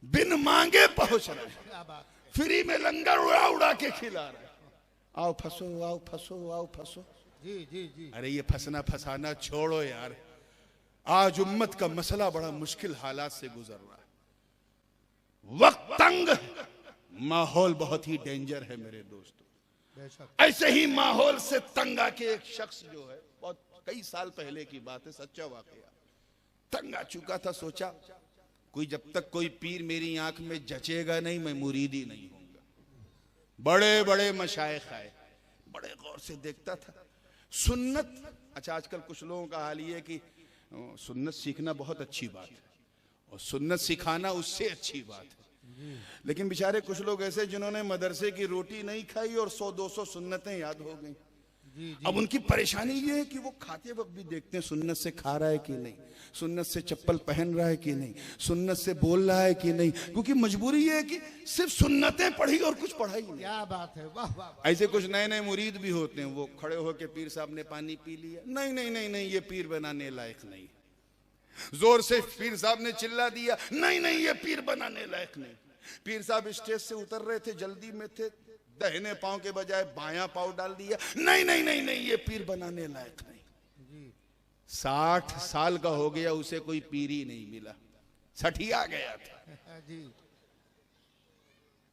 S2: बिन मांगे पहुंच रहे हैं,
S3: क्या बात।
S2: फ्री में लंगर उड़ा उड़ा के खिला रहे हैं। आओ फंसो, आओ फंसो, आओ फंसो।
S3: जी जी जी,
S2: अरे ये फंसना फंसाना छोड़ो यार, आज उम्मत का मसला बड़ा मुश्किल हालात से गुजर रहा है, वक्त तंग है, माहौल बहुत ही डेंजर है मेरे दोस्तों।
S3: बेशक।
S2: ऐसे ही माहौल से तंग आके एक शख्स जो है, बहुत कई साल पहले की बात है, सच्चा वाकया, तंग आ चुका था, सोचा कोई जब तक कोई पीर मेरी आंख में जचेगा नहीं मैं मुरीदी नहीं होऊंगा। बड़े बड़े मशाइख आए, बड़े गौर से देखता था, सुन्नत, अच्छा आजकल कुछ लोगों का हाल ये है कि सुन्नत सीखना बहुत अच्छी बात है और सुन्नत सिखाना उससे अच्छी बात है, लेकिन बेचारे कुछ लोग ऐसे जिन्होंने मदरसे की रोटी नहीं खाई और 100-200 सुन्नतें याद हो गई। अब उनकी परेशानी ये है कि वो खाते वक्त भी देखते हैं सुन्नत से खा रहा है कि नहीं, सुन्नत से चप्पल पहन रहा है कि नहीं, सुन्नत से बोल रहा है कि नहीं, क्योंकि मजबूरी ये है कि सिर्फ सुन्नतें पढ़ी और कुछ पढ़ाई नहीं।
S3: क्या बात है, वाह वाह।
S2: ऐसे कुछ नए नए मुरीद भी होते हैं, वो खड़े होके पीर साहब ने पानी पी लिया, नहीं नहीं नहीं नहीं ये पीर बनाने लायक नहीं। जोर से पीर साहब ने चिल्ला दिया, नहीं नहीं ये पीर बनाने लायक नहीं। पीर साहब स्टेज से उतर रहे थे, जल्दी में थे, दाहिने पांव के बजाय बायां पांव डाल दिया, नहीं नहीं नहीं नहीं ये पीर बनाने लायक नहीं। 60 साल का हो गया, उसे कोई पीर ही नहीं मिला, सठिया गया था।
S3: जी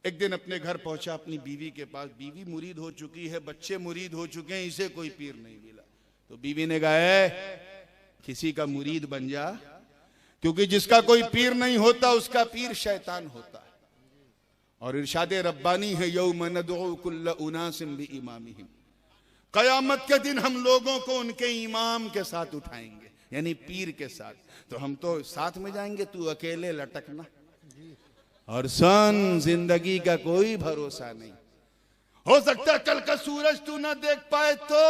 S2: एक दिन अपने घर पहुंचा, अपनी बीवी के पास, बीवी मुरीद हो चुकी है, बच्चे मुरीद हो चुके हैं, इसे कोई पीर नहीं मिला। तो बीवी ने कहा किसी का मुरीद बन जा, क्योंकि जिसका कोई पीर नहीं होता उसका पीर शैतान होता है। और इरशाद रब्बानी है, यौम नदउ कुल्ल उनासिम बिइमामिहिम, कयामत के दिन हम लोगों को उनके इमाम के साथ उठाएंगे, यानी पीर के साथ। तो हम तो साथ में जाएंगे, तू अकेले लटकना। और सन जिंदगी का कोई भरोसा नहीं, हो सकता है कल का सूरज तू ना देख पाए तो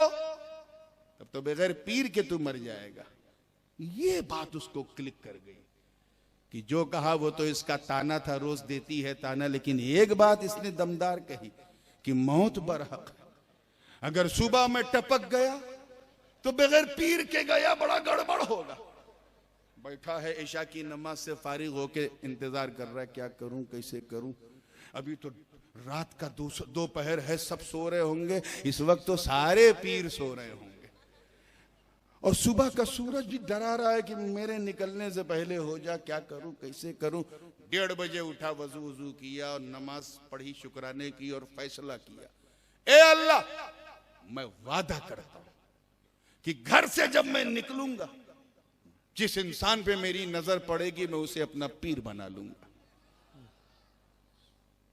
S2: तब तो बगैर पीर के तू मर जाएगा। ये बात उसको क्लिक कर गई कि जो कहा वो तो इसका ताना था, रोज देती है ताना, लेकिन एक बात इसने दमदार कही कि मौत बरहक है। अगर सुबह में टपक गया तो बगैर पीर के गया बड़ा गड़बड़ होगा। बैठा है, ईशा की नमाज से फारिग होके इंतजार कर रहा है, क्या करूं कैसे करूं। अभी तो रात का दोपहर है, सब सो रहे होंगे, इस वक्त तो सारे पीर सो रहे होंगे। और सुबह का सूरज भी डरा रहा है कि मेरे निकलने से पहले हो जा, क्या करूं कैसे करूं। 1:30 बजे उठा, वजू किया और नमाज पढ़ी, शुक्राने की और फैसला किया, ए अल्लाह मैं वादा करता हूं कि घर से जब मैं निकलूंगा, जिस इंसान पे मेरी नजर पड़ेगी मैं उसे अपना पीर बना लूंगा।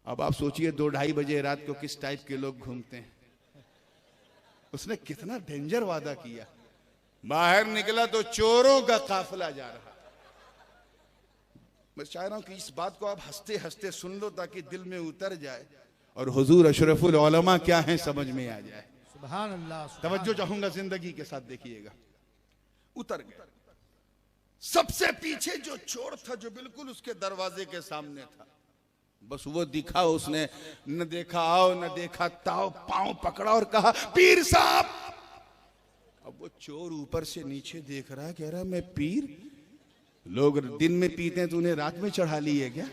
S2: अब आप सोचिए 2-2:30 बजे रात को किस टाइप के लोग घूमते हैं। उसने कितना डेंजर वादा किया। बाहर निकला तो चोरों का काफिला जा रहा। मैं चाह रहा हूं कि इस बात को आप हंसते हंसते सुन लो ताकि दिल में उतर जाए और हुजूर अशरफुल उलमा क्या है समझ में आ जाए।
S3: सुभान अल्लाह।
S2: तवज्जो चाहूंगा जिंदगी के साथ, देखिएगा। उतर गए। सबसे पीछे जो चोर था, जो बिल्कुल उसके दरवाजे के सामने था, बस वो दिखा, उसने न देखा आओ न देखा ताओ, पांव पकड़ा और कहा पीर साहब। अब वो चोर ऊपर से नीचे देख रहा है, कह रहा मैं पीर, लोग दिन में पीते हैं, तूने रात में चढ़ा ली है क्या?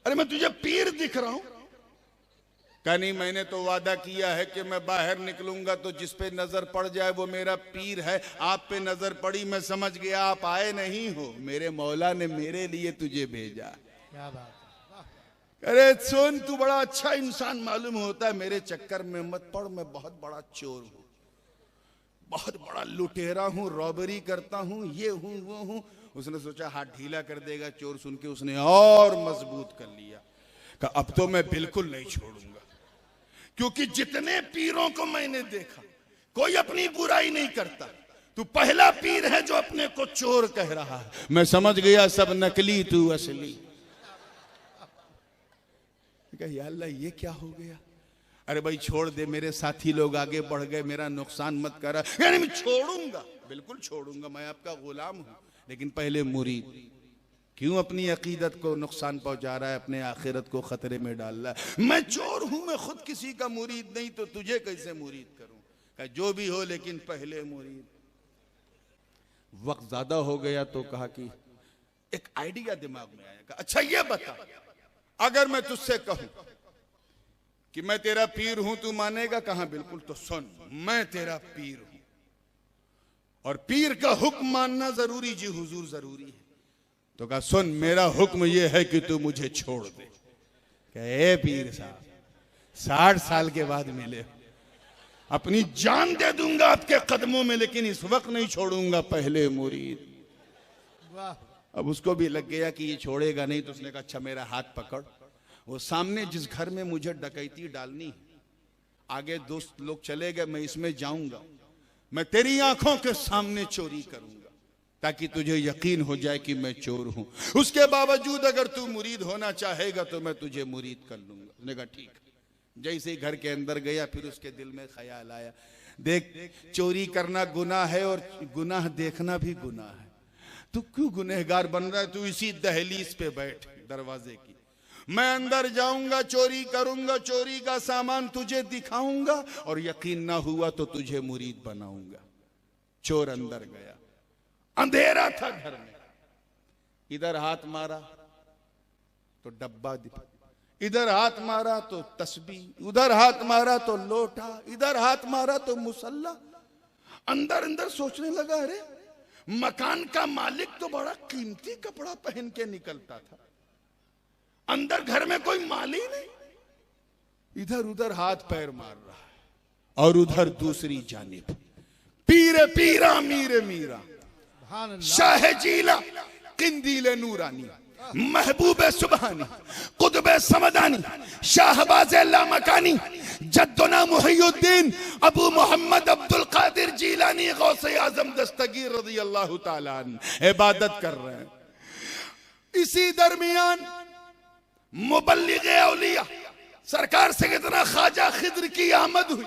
S2: अरे मैं तुझे पीर दिख रहा हूं। कहा नहीं, मैंने तो वादा किया है कि मैं बाहर निकलूंगा तो जिस पे नजर पड़ जाए वो मेरा पीर है। आप पे नजर पड़ी, मैं समझ गया आप आए नहीं हो, मेरे मौला ने मेरे लिए तुझे भेजा।
S3: क्या बात है।
S2: अरे सुन, तू बड़ा अच्छा इंसान मालूम होता है, मेरे चक्कर में मत पड़, मैं बहुत बड़ा चोर हूं, बहुत बड़ा लुटेरा हूं, रॉबरी करता हूं, ये हूं वो हूं। उसने सोचा हाथ ढीला कर देगा, चोर सुन के उसने और मजबूत कर लिया। कहा अब तो मैं बिल्कुल नहीं छोड़ूंगा, क्योंकि जितने पीरों को मैंने देखा कोई अपनी बुराई नहीं करता, तू पहला पीर है जो अपने को चोर कह रहा है। मैं समझ गया सब नकली, तू असली। या अल्लाह ये क्या हो गया? अरे भाई छोड़ दे, मेरे साथी लोग आगे बढ़ गए, मेरा नुकसान मत करा। यानी मैं छोड़ूंगा, बिल्कुल छोड़ूंगा, मैं आपका गुलाम हूं, लेकिन पहले मुरीद। क्यों अपनी अकीदत को नुकसान पहुंचा रहा है, अपने आखिरत को खतरे में डाल रहा है? मैं चोर हूं, मैं खुद किसी का मुरीद नहीं, तो तुझे कैसे मुरीद करूं? कहा जो भी हो, लेकिन पहले मुरीद। वक्त ज्यादा हो गया तो कहा कि एक आइडिया दिमाग में आया। कहा अच्छा ये बता, अगर मैं तुझसे कहूं कि मैं तेरा पीर हूं, तू मानेगा? कहा बिल्कुल। तो सुन, मैं तेरा पीर हूं और पीर का हुक्म मानना जरूरी जी हुजूर, जरूरी है। तो कहा सुन, मेरा हुक्म यह है कि तू मुझे छोड़ दे। कहे पीर साहब 60 साल के बाद मिले, अपनी जान दे दूंगा आपके कदमों में, लेकिन इस वक्त नहीं छोड़ूंगा, पहले मुरीद।
S3: वाह।
S2: अब उसको भी लग गया कि ये छोड़ेगा नहीं, तो उसने कहा अच्छा मेरा हाथ पकड़। वो सामने जिस घर में मुझे डकैती डालनी है, आगे दोस्त लोग चले गए, मैं इसमें जाऊंगा, मैं तेरी आंखों के सामने चोरी करूंगा ताकि तुझे यकीन हो जाए कि मैं चोर हूं। उसके बावजूद अगर तू मुरीद होना चाहेगा तो मैं तुझे मुरीद कर लूंगा। उसने कहा ठीक। जैसे ही घर के अंदर गया, फिर उसके दिल में ख्याल आया, देख चोरी करना गुनाह है और गुनाह देखना भी गुनाह है, तू क्यों गुनहगार बन रहा है? तू इसी दहलीज पे बैठ दरवाजे की, मैं अंदर जाऊंगा, चोरी करूंगा, चोरी का सामान तुझे दिखाऊंगा और यकीन ना हुआ तो तुझे मुरीद बनाऊंगा। चोर अंदर गया, अंधेरा था घर में, इधर हाथ मारा तो डब्बा दिखा, इधर हाथ मारा तो तस्बीह, उधर हाथ मारा तो लोटा, इधर हाथ मारा तो मुसल्ला। अंदर अंदर सोचने लगा, अरे मकान का मालिक तो बड़ा कीमती कपड़ा पहन के निकलता था, अंदर घर में कोई माल ही नहीं। इधर उधर हाथ पैर मार रहा है और उधर दूसरी जानिब पीरे पीरा मीरे मीरा, शाह जीला किंदीले नूरानी, महबूब सुबहानी, कुतुब समदानी, शाहबाज लामकानी, जद्दुना मुहियुद्दीन अबू मोहम्मद अब्दुल कादिर जीलानी गौसे आजम दस्तगीर रज़ी अल्लाह ताला अन्हु इबादत कर रहे हैं। इसी दरमियान मुबल्लिग़े औलिया सरकार सैयदना ख्वाजा खिद्र की आमद हुई।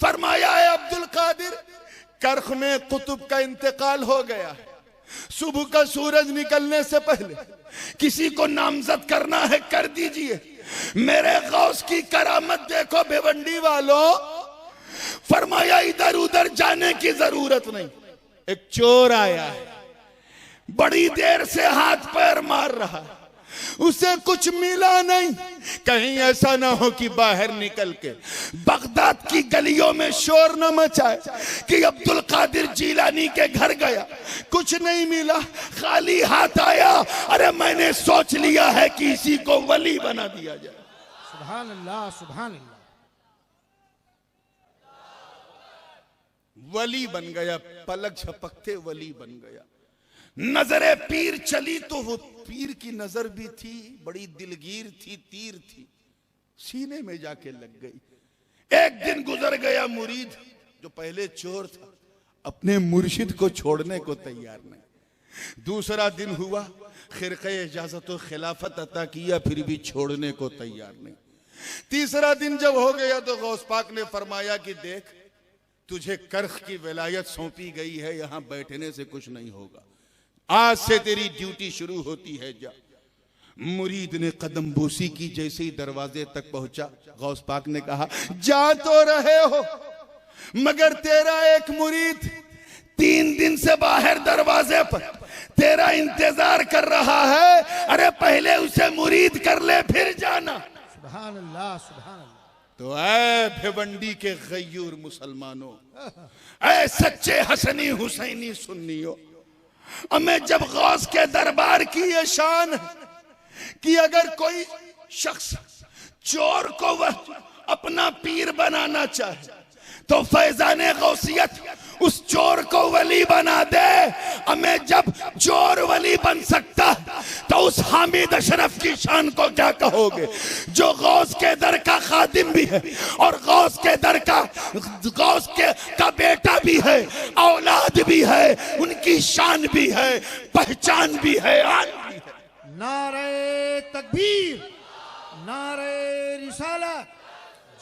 S2: फरमाया है अब्दुल कादिर, करख में कुतुब का इंतकाल हो गया है, सुबह का सूरज निकलने से पहले किसी को नामजद करना है कर दीजिए। मेरे गौस की करामत देखो भिवंडी वालों। फरमाया इधर उधर जाने की जरूरत नहीं। एक चोर आया है, बड़ी देर से हाथ पैर मार रहा है, उसे कुछ मिला नहीं। कहीं ऐसा ना हो कि बाहर निकल के बगदाद की गलियों में शोर न मचाए कि अब्दुल कादिर जीलानी के घर गया, कुछ नहीं मिला, खाली हाथ आया। अरे मैंने सोच लिया है कि इसी को वली बना दिया जाए।
S3: सुभान अल्लाह, सुभान अल्लाह।
S2: वली बन गया, पलक झपकते वली बन गया। नजरे पीर चली तो वो पीर की नजर भी थी, बड़ी दिलगीर थी, तीर थी, सीने में जाके लग गई। एक दिन गुजर गया, मुरीद जो पहले चोर था अपने मुर्शिद को छोड़ने को तैयार नहीं। दूसरा दिन हुआ, खिरक़े इजाजत व खिलाफत अता किया, फिर भी छोड़ने को तैयार नहीं। तीसरा दिन जब हो गया तो गौस पाक ने फरमाया कि देख, तुझे करख की विलायत सौंपी गई है, यहां बैठने से कुछ नहीं होगा, आज से तेरी ड्यूटी शुरू होती है, जा। मुरीद ने कदम बोसी की, जैसे ही दरवाजे तक पहुंचा गौस पाक ने कहा, जा तो रहे हो मगर तेरा एक मुरीद 3 दिन से बाहर दरवाजे पर तेरा इंतजार कर रहा है। अरे पहले उसे मुरीद कर ले फिर जाना।
S3: सुभान अल्लाह, सुभान अल्लाह।
S2: तो ऐ भिवंडी के गयूर मुसलमानों, ऐ सच्चे हसनी हुसैनी सुन्नियों, हमें जब गौस के दरबार की ये शान है कि अगर कोई शख्स चोर को वह अपना पीर बनाना चाहे तो फैजाने गौसियत उस चोर को वली बना दे। हमें जब चोर वली बन सकता तो उस हामिद अशरफ की शान को क्या कहोगे, जो गौस के दर का खादिम भी है और गौस के दर का बेटा भी है, औलाद भी है, उनकी शान भी है, पहचान भी है, आन भी है।
S3: नारे तकबीर, नारे रिसालत,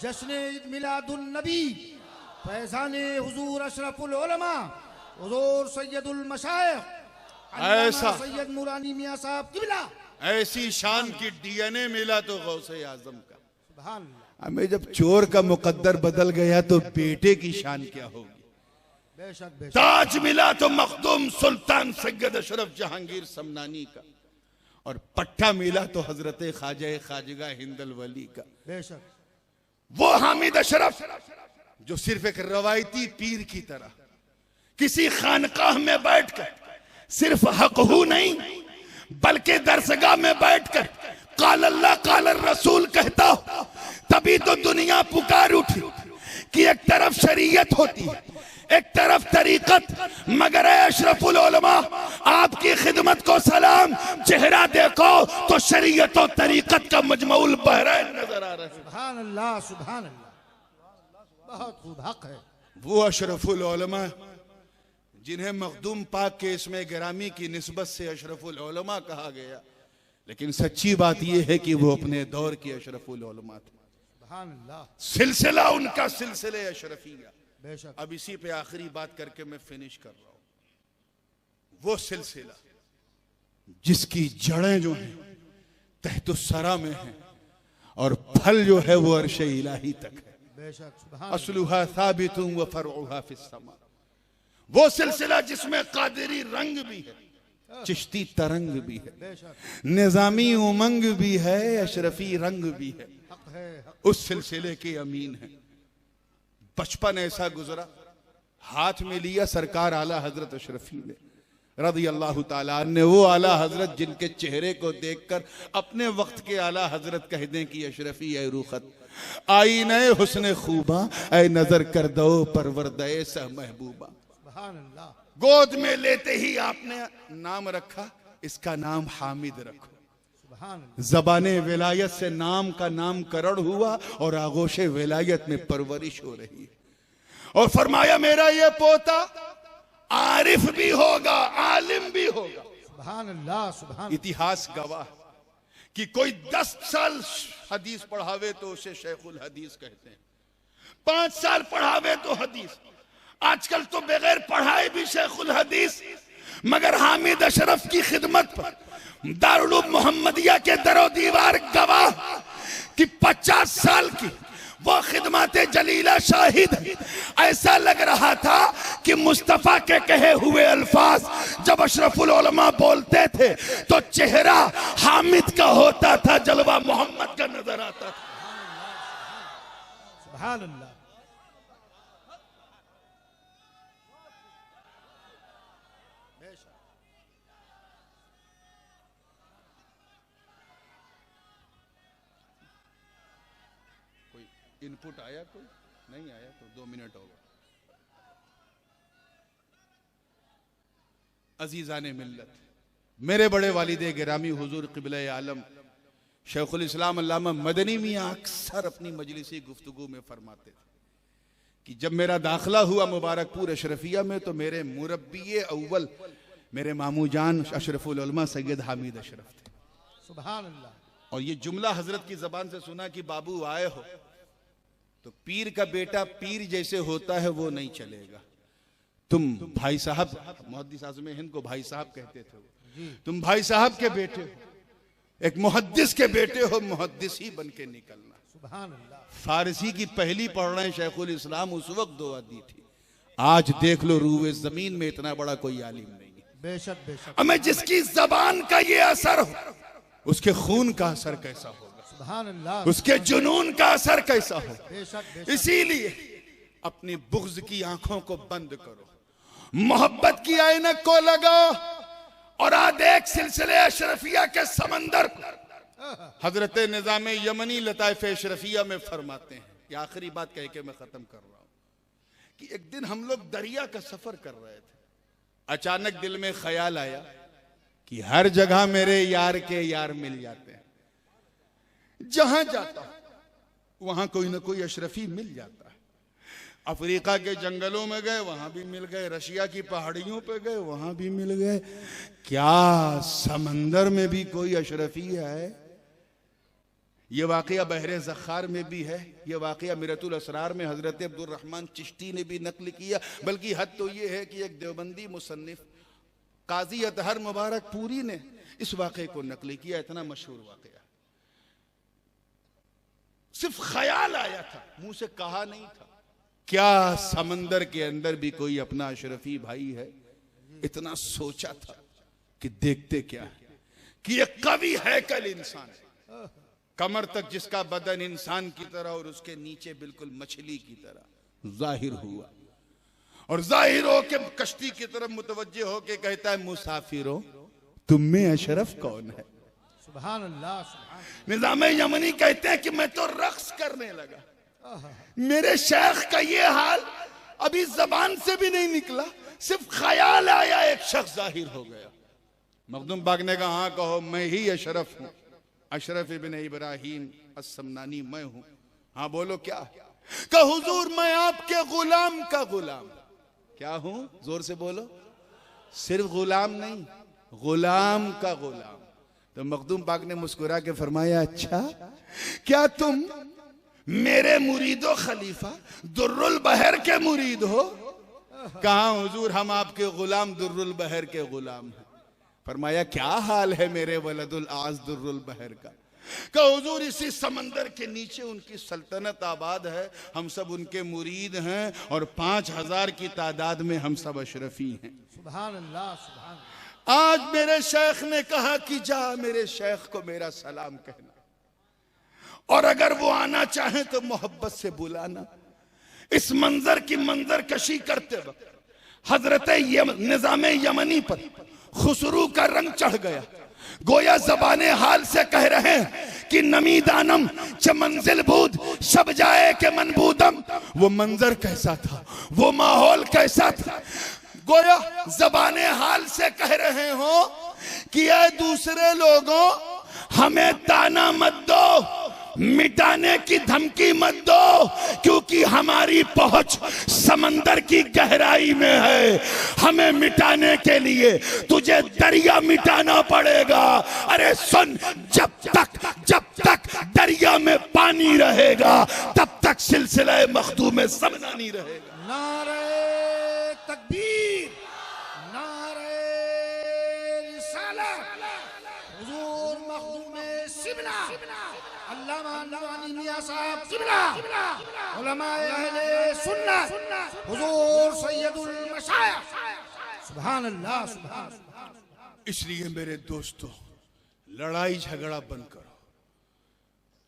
S3: जश्न ईद मिलादुन नबी, फैज़ाने हुजूर अशरफुल उलमा हुजूर सैयदुल मशाइख
S2: ऐसा
S3: सैयद नूरानी मियां साहब किबला,
S2: ऐसी शान की डीएनए मिला तो गौसे आजम का।
S3: सुभान अल्लाह।
S2: हमें जब चोर का मुकद्दर बदल गया तो बेटे की शान क्या होगी।
S3: बेशक बेशक।
S2: ताज मिला तो मखदूम सुल्तान सैयद अशरफ जहांगीर समनानी का, और पट्टा मिला तो हजरत ख्वाजा खाजगा हिंदल वली का।
S3: बेशक।
S2: वो हामिद अशरफ जो सिर्फ एक रवायती पीर की तरह किसी खानकाह में बैठकर सिर्फ हक हू नहीं बल्कि दरसगाह में बैठकर काल अल्लाह काल रसूल कहता हो, तभी तो दुनिया पुकार उठी कि एक तरफ शरीयत होती है, एक तरफ तरीकत, मगर अशरफुल उलमा आपकी खिदमत को सलाम, चेहरा देखो तो शरीयत और तरीकत का मजमऊल बहराइन नजर आ रहा है।
S3: सुभान अल्लाह, सुभान अल्लाह। बहुत खूब हक है।
S2: वो अशरफुल उलमा जिन्हें मखदूम पाक के इसमें गिरामी की निस्बत से अशरफुल उलमा कहा गया, लेकिन सच्ची बात यह है कि वो अपने दौर के अशरफुल उलमा थे।
S3: सुभान अल्लाह।
S2: सिलसिला उनका सिलसिले अशरफिया।
S3: बेशक।
S2: अब इसी पे आखिरी बात करके मैं फिनिश कर रहा हूं। वो सिलसिला जिसकी जड़ें जो हैं तहतुस्सरा में हैं और फल जो है वो अर्शे इलाही तक है।
S3: बेशक। सुभान
S2: असलुहा साबितुन व फरउहा फिस्समा। वो सिलसिला जिसमें कादरी रंग भी है, चिश्ती तरंग भी है,
S3: बेशक।
S2: निजामी उमंग भी है, अशरफी रंग भी है।
S3: हक है, हक।
S2: उस सिलसिले के अमीन है। बचपन ऐसा गुजरा, हाथ में लिया सरकार आला हजरत अशरफी ने रज़ी अल्लाह ताला ने, वो आला हजरत जिनके चेहरे को देखकर अपने वक्त के आला हजरत कह दें कि अशरफी ए रुखत आई नए हुस्न खूबा ऐ नजर कर दो परवरदे सह महबूबा।
S3: सुभान अल्लाह।
S2: गोद में लेते ही आपने नाम रखा, इसका नाम हामिद रखो।
S3: सुभान अल्लाह।
S2: ज़बाने विलायत से नाम का नामकरण हुआ और आगोशे विलायत में परवरिश हो रही है। और फरमाया मेरा ये पोता आरिफ भी होगा, आलिम भी होगा।
S3: सुभान अल्लाह। सुभान।
S2: इतिहास गवाह कि कोई 10 साल हदीस पढ़ावे तो उसे शेखुल हदीस कहते हैं, 5 साल पढ़ावे तो हदीस। आजकल तो बगैर पढ़ाए भी शेखुल हदीस, मगर हामिद अशरफ की खिदमत पर दारुल उलूम मोहम्मदिया के दरो दीवार गवाह कि 50 साल की वो खिदमत जलीला शाहिद है। ऐसा लग रहा था कि मुस्तफा के कहे हुए अल्फाज जब अशरफुल उलमा बोलते थे तो चेहरा हामिद का होता था, जलवा मोहम्मद का नजर आता था।
S3: सुभान अल्लाह।
S2: इनपुट आया? कोई नहीं आया तो 2 मिनट हो गए। अजीजाने मिल्लत, मेरे बड़े वालिदे गिरामी हुजूर क़िबला आलम शेखुल इस्लाम अल्लामा मदनी मियां अक्सर अपनी मजलिसी गुफ्तगू में फरमाते थे कि जब मेरा दाखिला हुआ मुबारकपुर अशरफिया में तो मेरे मुरब्बी अव्वल मेरे मामू जान अशरफुल उलमा सैयद हामिद अशरफ थे।
S3: सुभान अल्लाह।
S2: और ये जुमला हजरत की जबान से सुना कि बाबू आए हो तो पीर का बेटा पीर जैसे होता है वो नहीं चलेगा। तुम भाई साहब, मुहद्दिस आज़म हिंद को भाई साहब कहते थे, तुम भाई साहब के बेटे हो, एक मुहद्दिस के बेटे हो, मुहद्दिस ही बन के निकलना।
S3: सुभान अल्लाह।
S2: फारसी की पहली पढ़ रहे शेखुल इस्लाम उस वक्त दुआ दी थी। आज देख लो रूए जमीन में इतना बड़ा कोई आलिम नहीं है।
S3: बेशक। बेशक।
S2: हमें जिसकी जबान का ये असर हो, उसके खून का असर कैसा होगा,
S3: सुभान अल्लाह।
S2: उसके जुनून का असर कैसा हो।
S3: बेशक। बेशक।
S2: इसीलिए अपनी बुग़्ज़ की आंखों को बंद करो, मोहब्बत की ऐनक को लगाओ और आज एक सिलसिले अशरफिया के समंदर हजरत निजाम यमनी लताइफ अशरफिया में फरमाते हैं। ये आखिरी बात कह के मैं खत्म कर रहा हूं कि एक दिन हम लोग दरिया का सफर कर रहे थे, अचानक दिल में ख्याल आया कि हर जगह मेरे यार के यार मिल जाते हैं, जहां जाता हूं वहां कोई ना कोई अशरफी मिल जाता है। अफ्रीका के जंगलों में गए वहां भी मिल गए, रशिया की पहाड़ियों पे गए वहां भी मिल गए, क्या समंदर में भी कोई अशरफी है? ये वाकया बहरे ज़खार में भी है, ये वाकया मिरतुल असरार में हजरत अब्दुल रहमान चिश्ती ने भी नकल किया। बल्कि हद तो ये है कि एक देवबंदी मुसन्निफ काजी अतहर मुबारक पूरी ने इस वाकये को नकल किया। इतना मशहूर वाकया, सिर्फ ख्याल आया था, मुंह से कहा नहीं था। क्या समंदर के अंदर भी कोई अपना अशरफी भाई है? इतना सोचा था कि देखते क्या है कि एक कवि हैकल इंसान है, कमर तक जिसका बदन इंसान की तरह और उसके नीचे बिल्कुल मछली की तरह जाहिर हुआ। और जाहिर हो के कश्ती की तरफ मुतवज्जे हो के कहता है, मुसाफिरों तुम में अशरफ कौन है?
S3: सुभान अल्लाह। सुभान।
S2: निजाम यमनी कहते हैं कि मैं तो रक्स करने लगा, मेरे शेख का ये हाल अभी जबान से भी नहीं निकला, सिर्फ ख्याल आया, एक शख्स जाहिर हो गया। मखदूम बाग ने कहा, हाँ कहो, मैं ही अशरफ हूं, अशरफ इब्न इब्राहिम अस्समनानी मैं हूं। हाँ बोलो क्या? कि हुजूर मैं आपके गुलाम का गुलाम क्या हूं, जोर से बोलो, सिर्फ गुलाम नहीं, गुलाम का गुलाम। तो मखदूम पाक ने मुस्कुरा के फरमाया, अच्छा क्या तुम मेरे मुरीदो खलीफा दुर्रुल बहर के मुरीद हो? कहा हुजूर हम आपके गुलाम दुर्रुल बहर के गुलाम हैं। फरमाया क्या हाल है मेरे वलदुल आज दुर्रुल बहर का? कहा हुजूर इसी समंदर के नीचे उनकी सल्तनत आबाद है, हम सब उनके मुरीद हैं और 5000 की तादाद में हम सब अशरफी हैं।
S3: सुभान अल्लाह, सुभान अल्लाह।
S2: आज मेरे शेख ने कहा कि जा मेरे शेख को मेरा सलाम कहना, और अगर वो आना चाहे तो मोहब्बत से बुलाना। इस मंजर की मंजर कशी करते वक्त हजरत निजाम यमनी पर खुसरू का रंग चढ़ गया। गोया जबाने हाल से कह रहे हैं कि नमी दानम च मंजिल बूद शब जाए के मनबूदम। वो मंजर कैसा था, वो माहौल कैसा था। गोया जबाने हाल से कह रहे हो कि ये दूसरे लोगों हमें ताना मत दो, मिटाने की धमकी मत दो, क्योंकि हमारी पहुंच समंदर की गहराई में है। हमें मिटाने के लिए तुझे दरिया मिटाना पड़ेगा। अरे सुन, जब तक दरिया में पानी रहेगा तब तक सिलसिला मखदूम में समना नहीं रहेगा।
S3: नारे तकबीर, नारे रिसालत, हुजूर मखदूम सिबला अल्लामा नवानी मियां साहब किबला, उलमाए अहले सुन्नत, हुजूर सैयदुल मशाइख। सुभान अल्लाह, सुभान अल्लाह।
S2: इसलिए मेरे दोस्तों, लड़ाई झगड़ा बंद करो,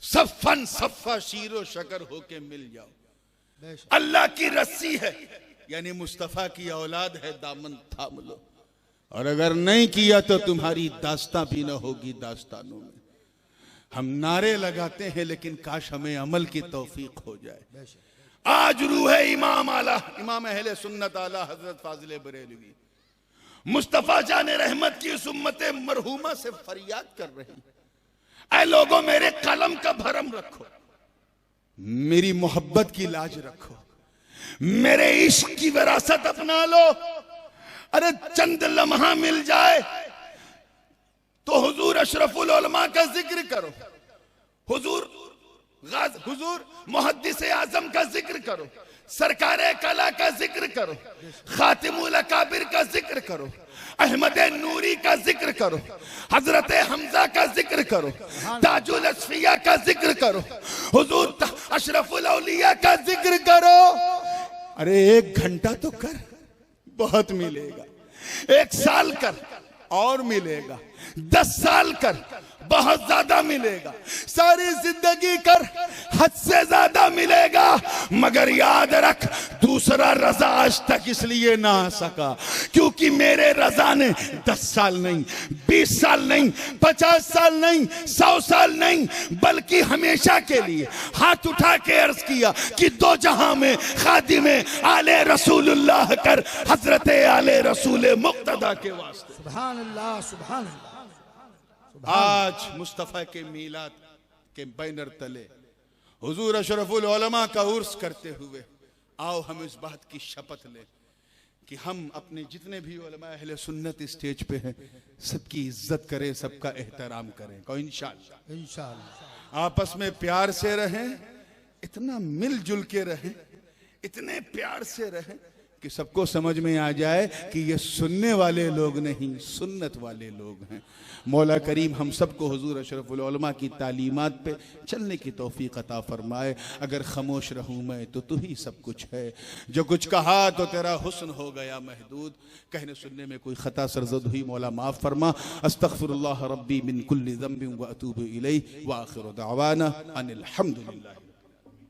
S2: सफ़न सफ़ा शीरो शकर होके मिल जाओ। अल्लाह की रस्सी है, यानी मुस्तफा की औलाद है, दामन थाम लो। और अगर नहीं किया तो तुम्हारी दास्तां भी ना होगी दास्तानों में। हम नारे लगाते हैं लेकिन काश हमें अमल की तौफीक हो जाए। आज रूह इमाम आला, इमाम अहले सुन्नत आला हजरत फाजिल बरेलवी मुस्तफा जाने रहमत की उस उम्मत मरहूमा से फरियाद कर रही, ऐ लोगों मेरे कलम का भरम रखो, मेरी मोहब्बत की लाज रखो, मेरे इश्क की विरासत अपना लो। अरे चंद लम्हा मिल जाए तो हुजूर अशरफुल उलमा का जिक्र करो, हुजूर मुहद्दिस आजम का जिक्र करो, सरकारे कला का जिक्र करो, खातिमुल अकाबिर का जिक्र करो, अहमद नूरी का जिक्र करो, हजरत हमजा का जिक्र करो, ताजुल असफिया का जिक्र करो, हुजूर अशरफुल औलिया का जिक्र करो। अरे 1 घंटा तो कर, बहुत मिलेगा। 1 साल कर और मिलेगा। 10 साल कर, बहुत ज्यादा मिलेगा। सारी जिंदगी कर, हद से ज्यादा मिलेगा। मगर याद रख, दूसरा रजा आज तक इसलिए ना आ सका क्योंकि मेरे रजा ने 10 साल नहीं, 20 साल नहीं, 50 साल नहीं, 100 साल नहीं, बल्कि हमेशा के लिए हाथ उठा के अर्ज किया कि 2 जहां में खादिमे आले रसूलुल्लाह कर, हजरत आले रसूल मुक्तदा के वास्ते।
S3: सुभान अल्लाह, सुभान अल्लाह।
S2: आज मुस्तफा के मीलाद के बैनर तले हुजूर अशरफुल उलमा का उर्स करते हुए आओ हम इस बात की शपथ लें कि हम अपने जितने भी उलमा अहले सुन्नत स्टेज पे हैं सबकी इज्जत करें, सबका एहतराम करें। को इंशाअल्लाह
S3: इंशाअल्लाह
S2: आपस में प्यार से रहें, इतना मिलजुल के रहें, इतने प्यार से रहें कि सबको समझ में आ जाए कि ये सुनने वाले लोग नहीं, सुन्नत वाले लोग हैं। मौला करीम हम सबको हुजूर अशरफुल उलमा की तालीमात पे चलने की तौफीक अता फरमाए। अगर खामोश रहूं मैं तो तू ही सब कुछ है, जो कुछ कहा तो तेरा हुस्न हो गया महदूद, कहने सुनने में कोई खता सरजद हुई मौला माफ फरमा। अस्तगफिरुल्लाह रब्बी मिन कुल्ली ज़ंबिन व अतूबु इलैहि व आखिरु दअवाना अनिल हम्दुलिल्लाह।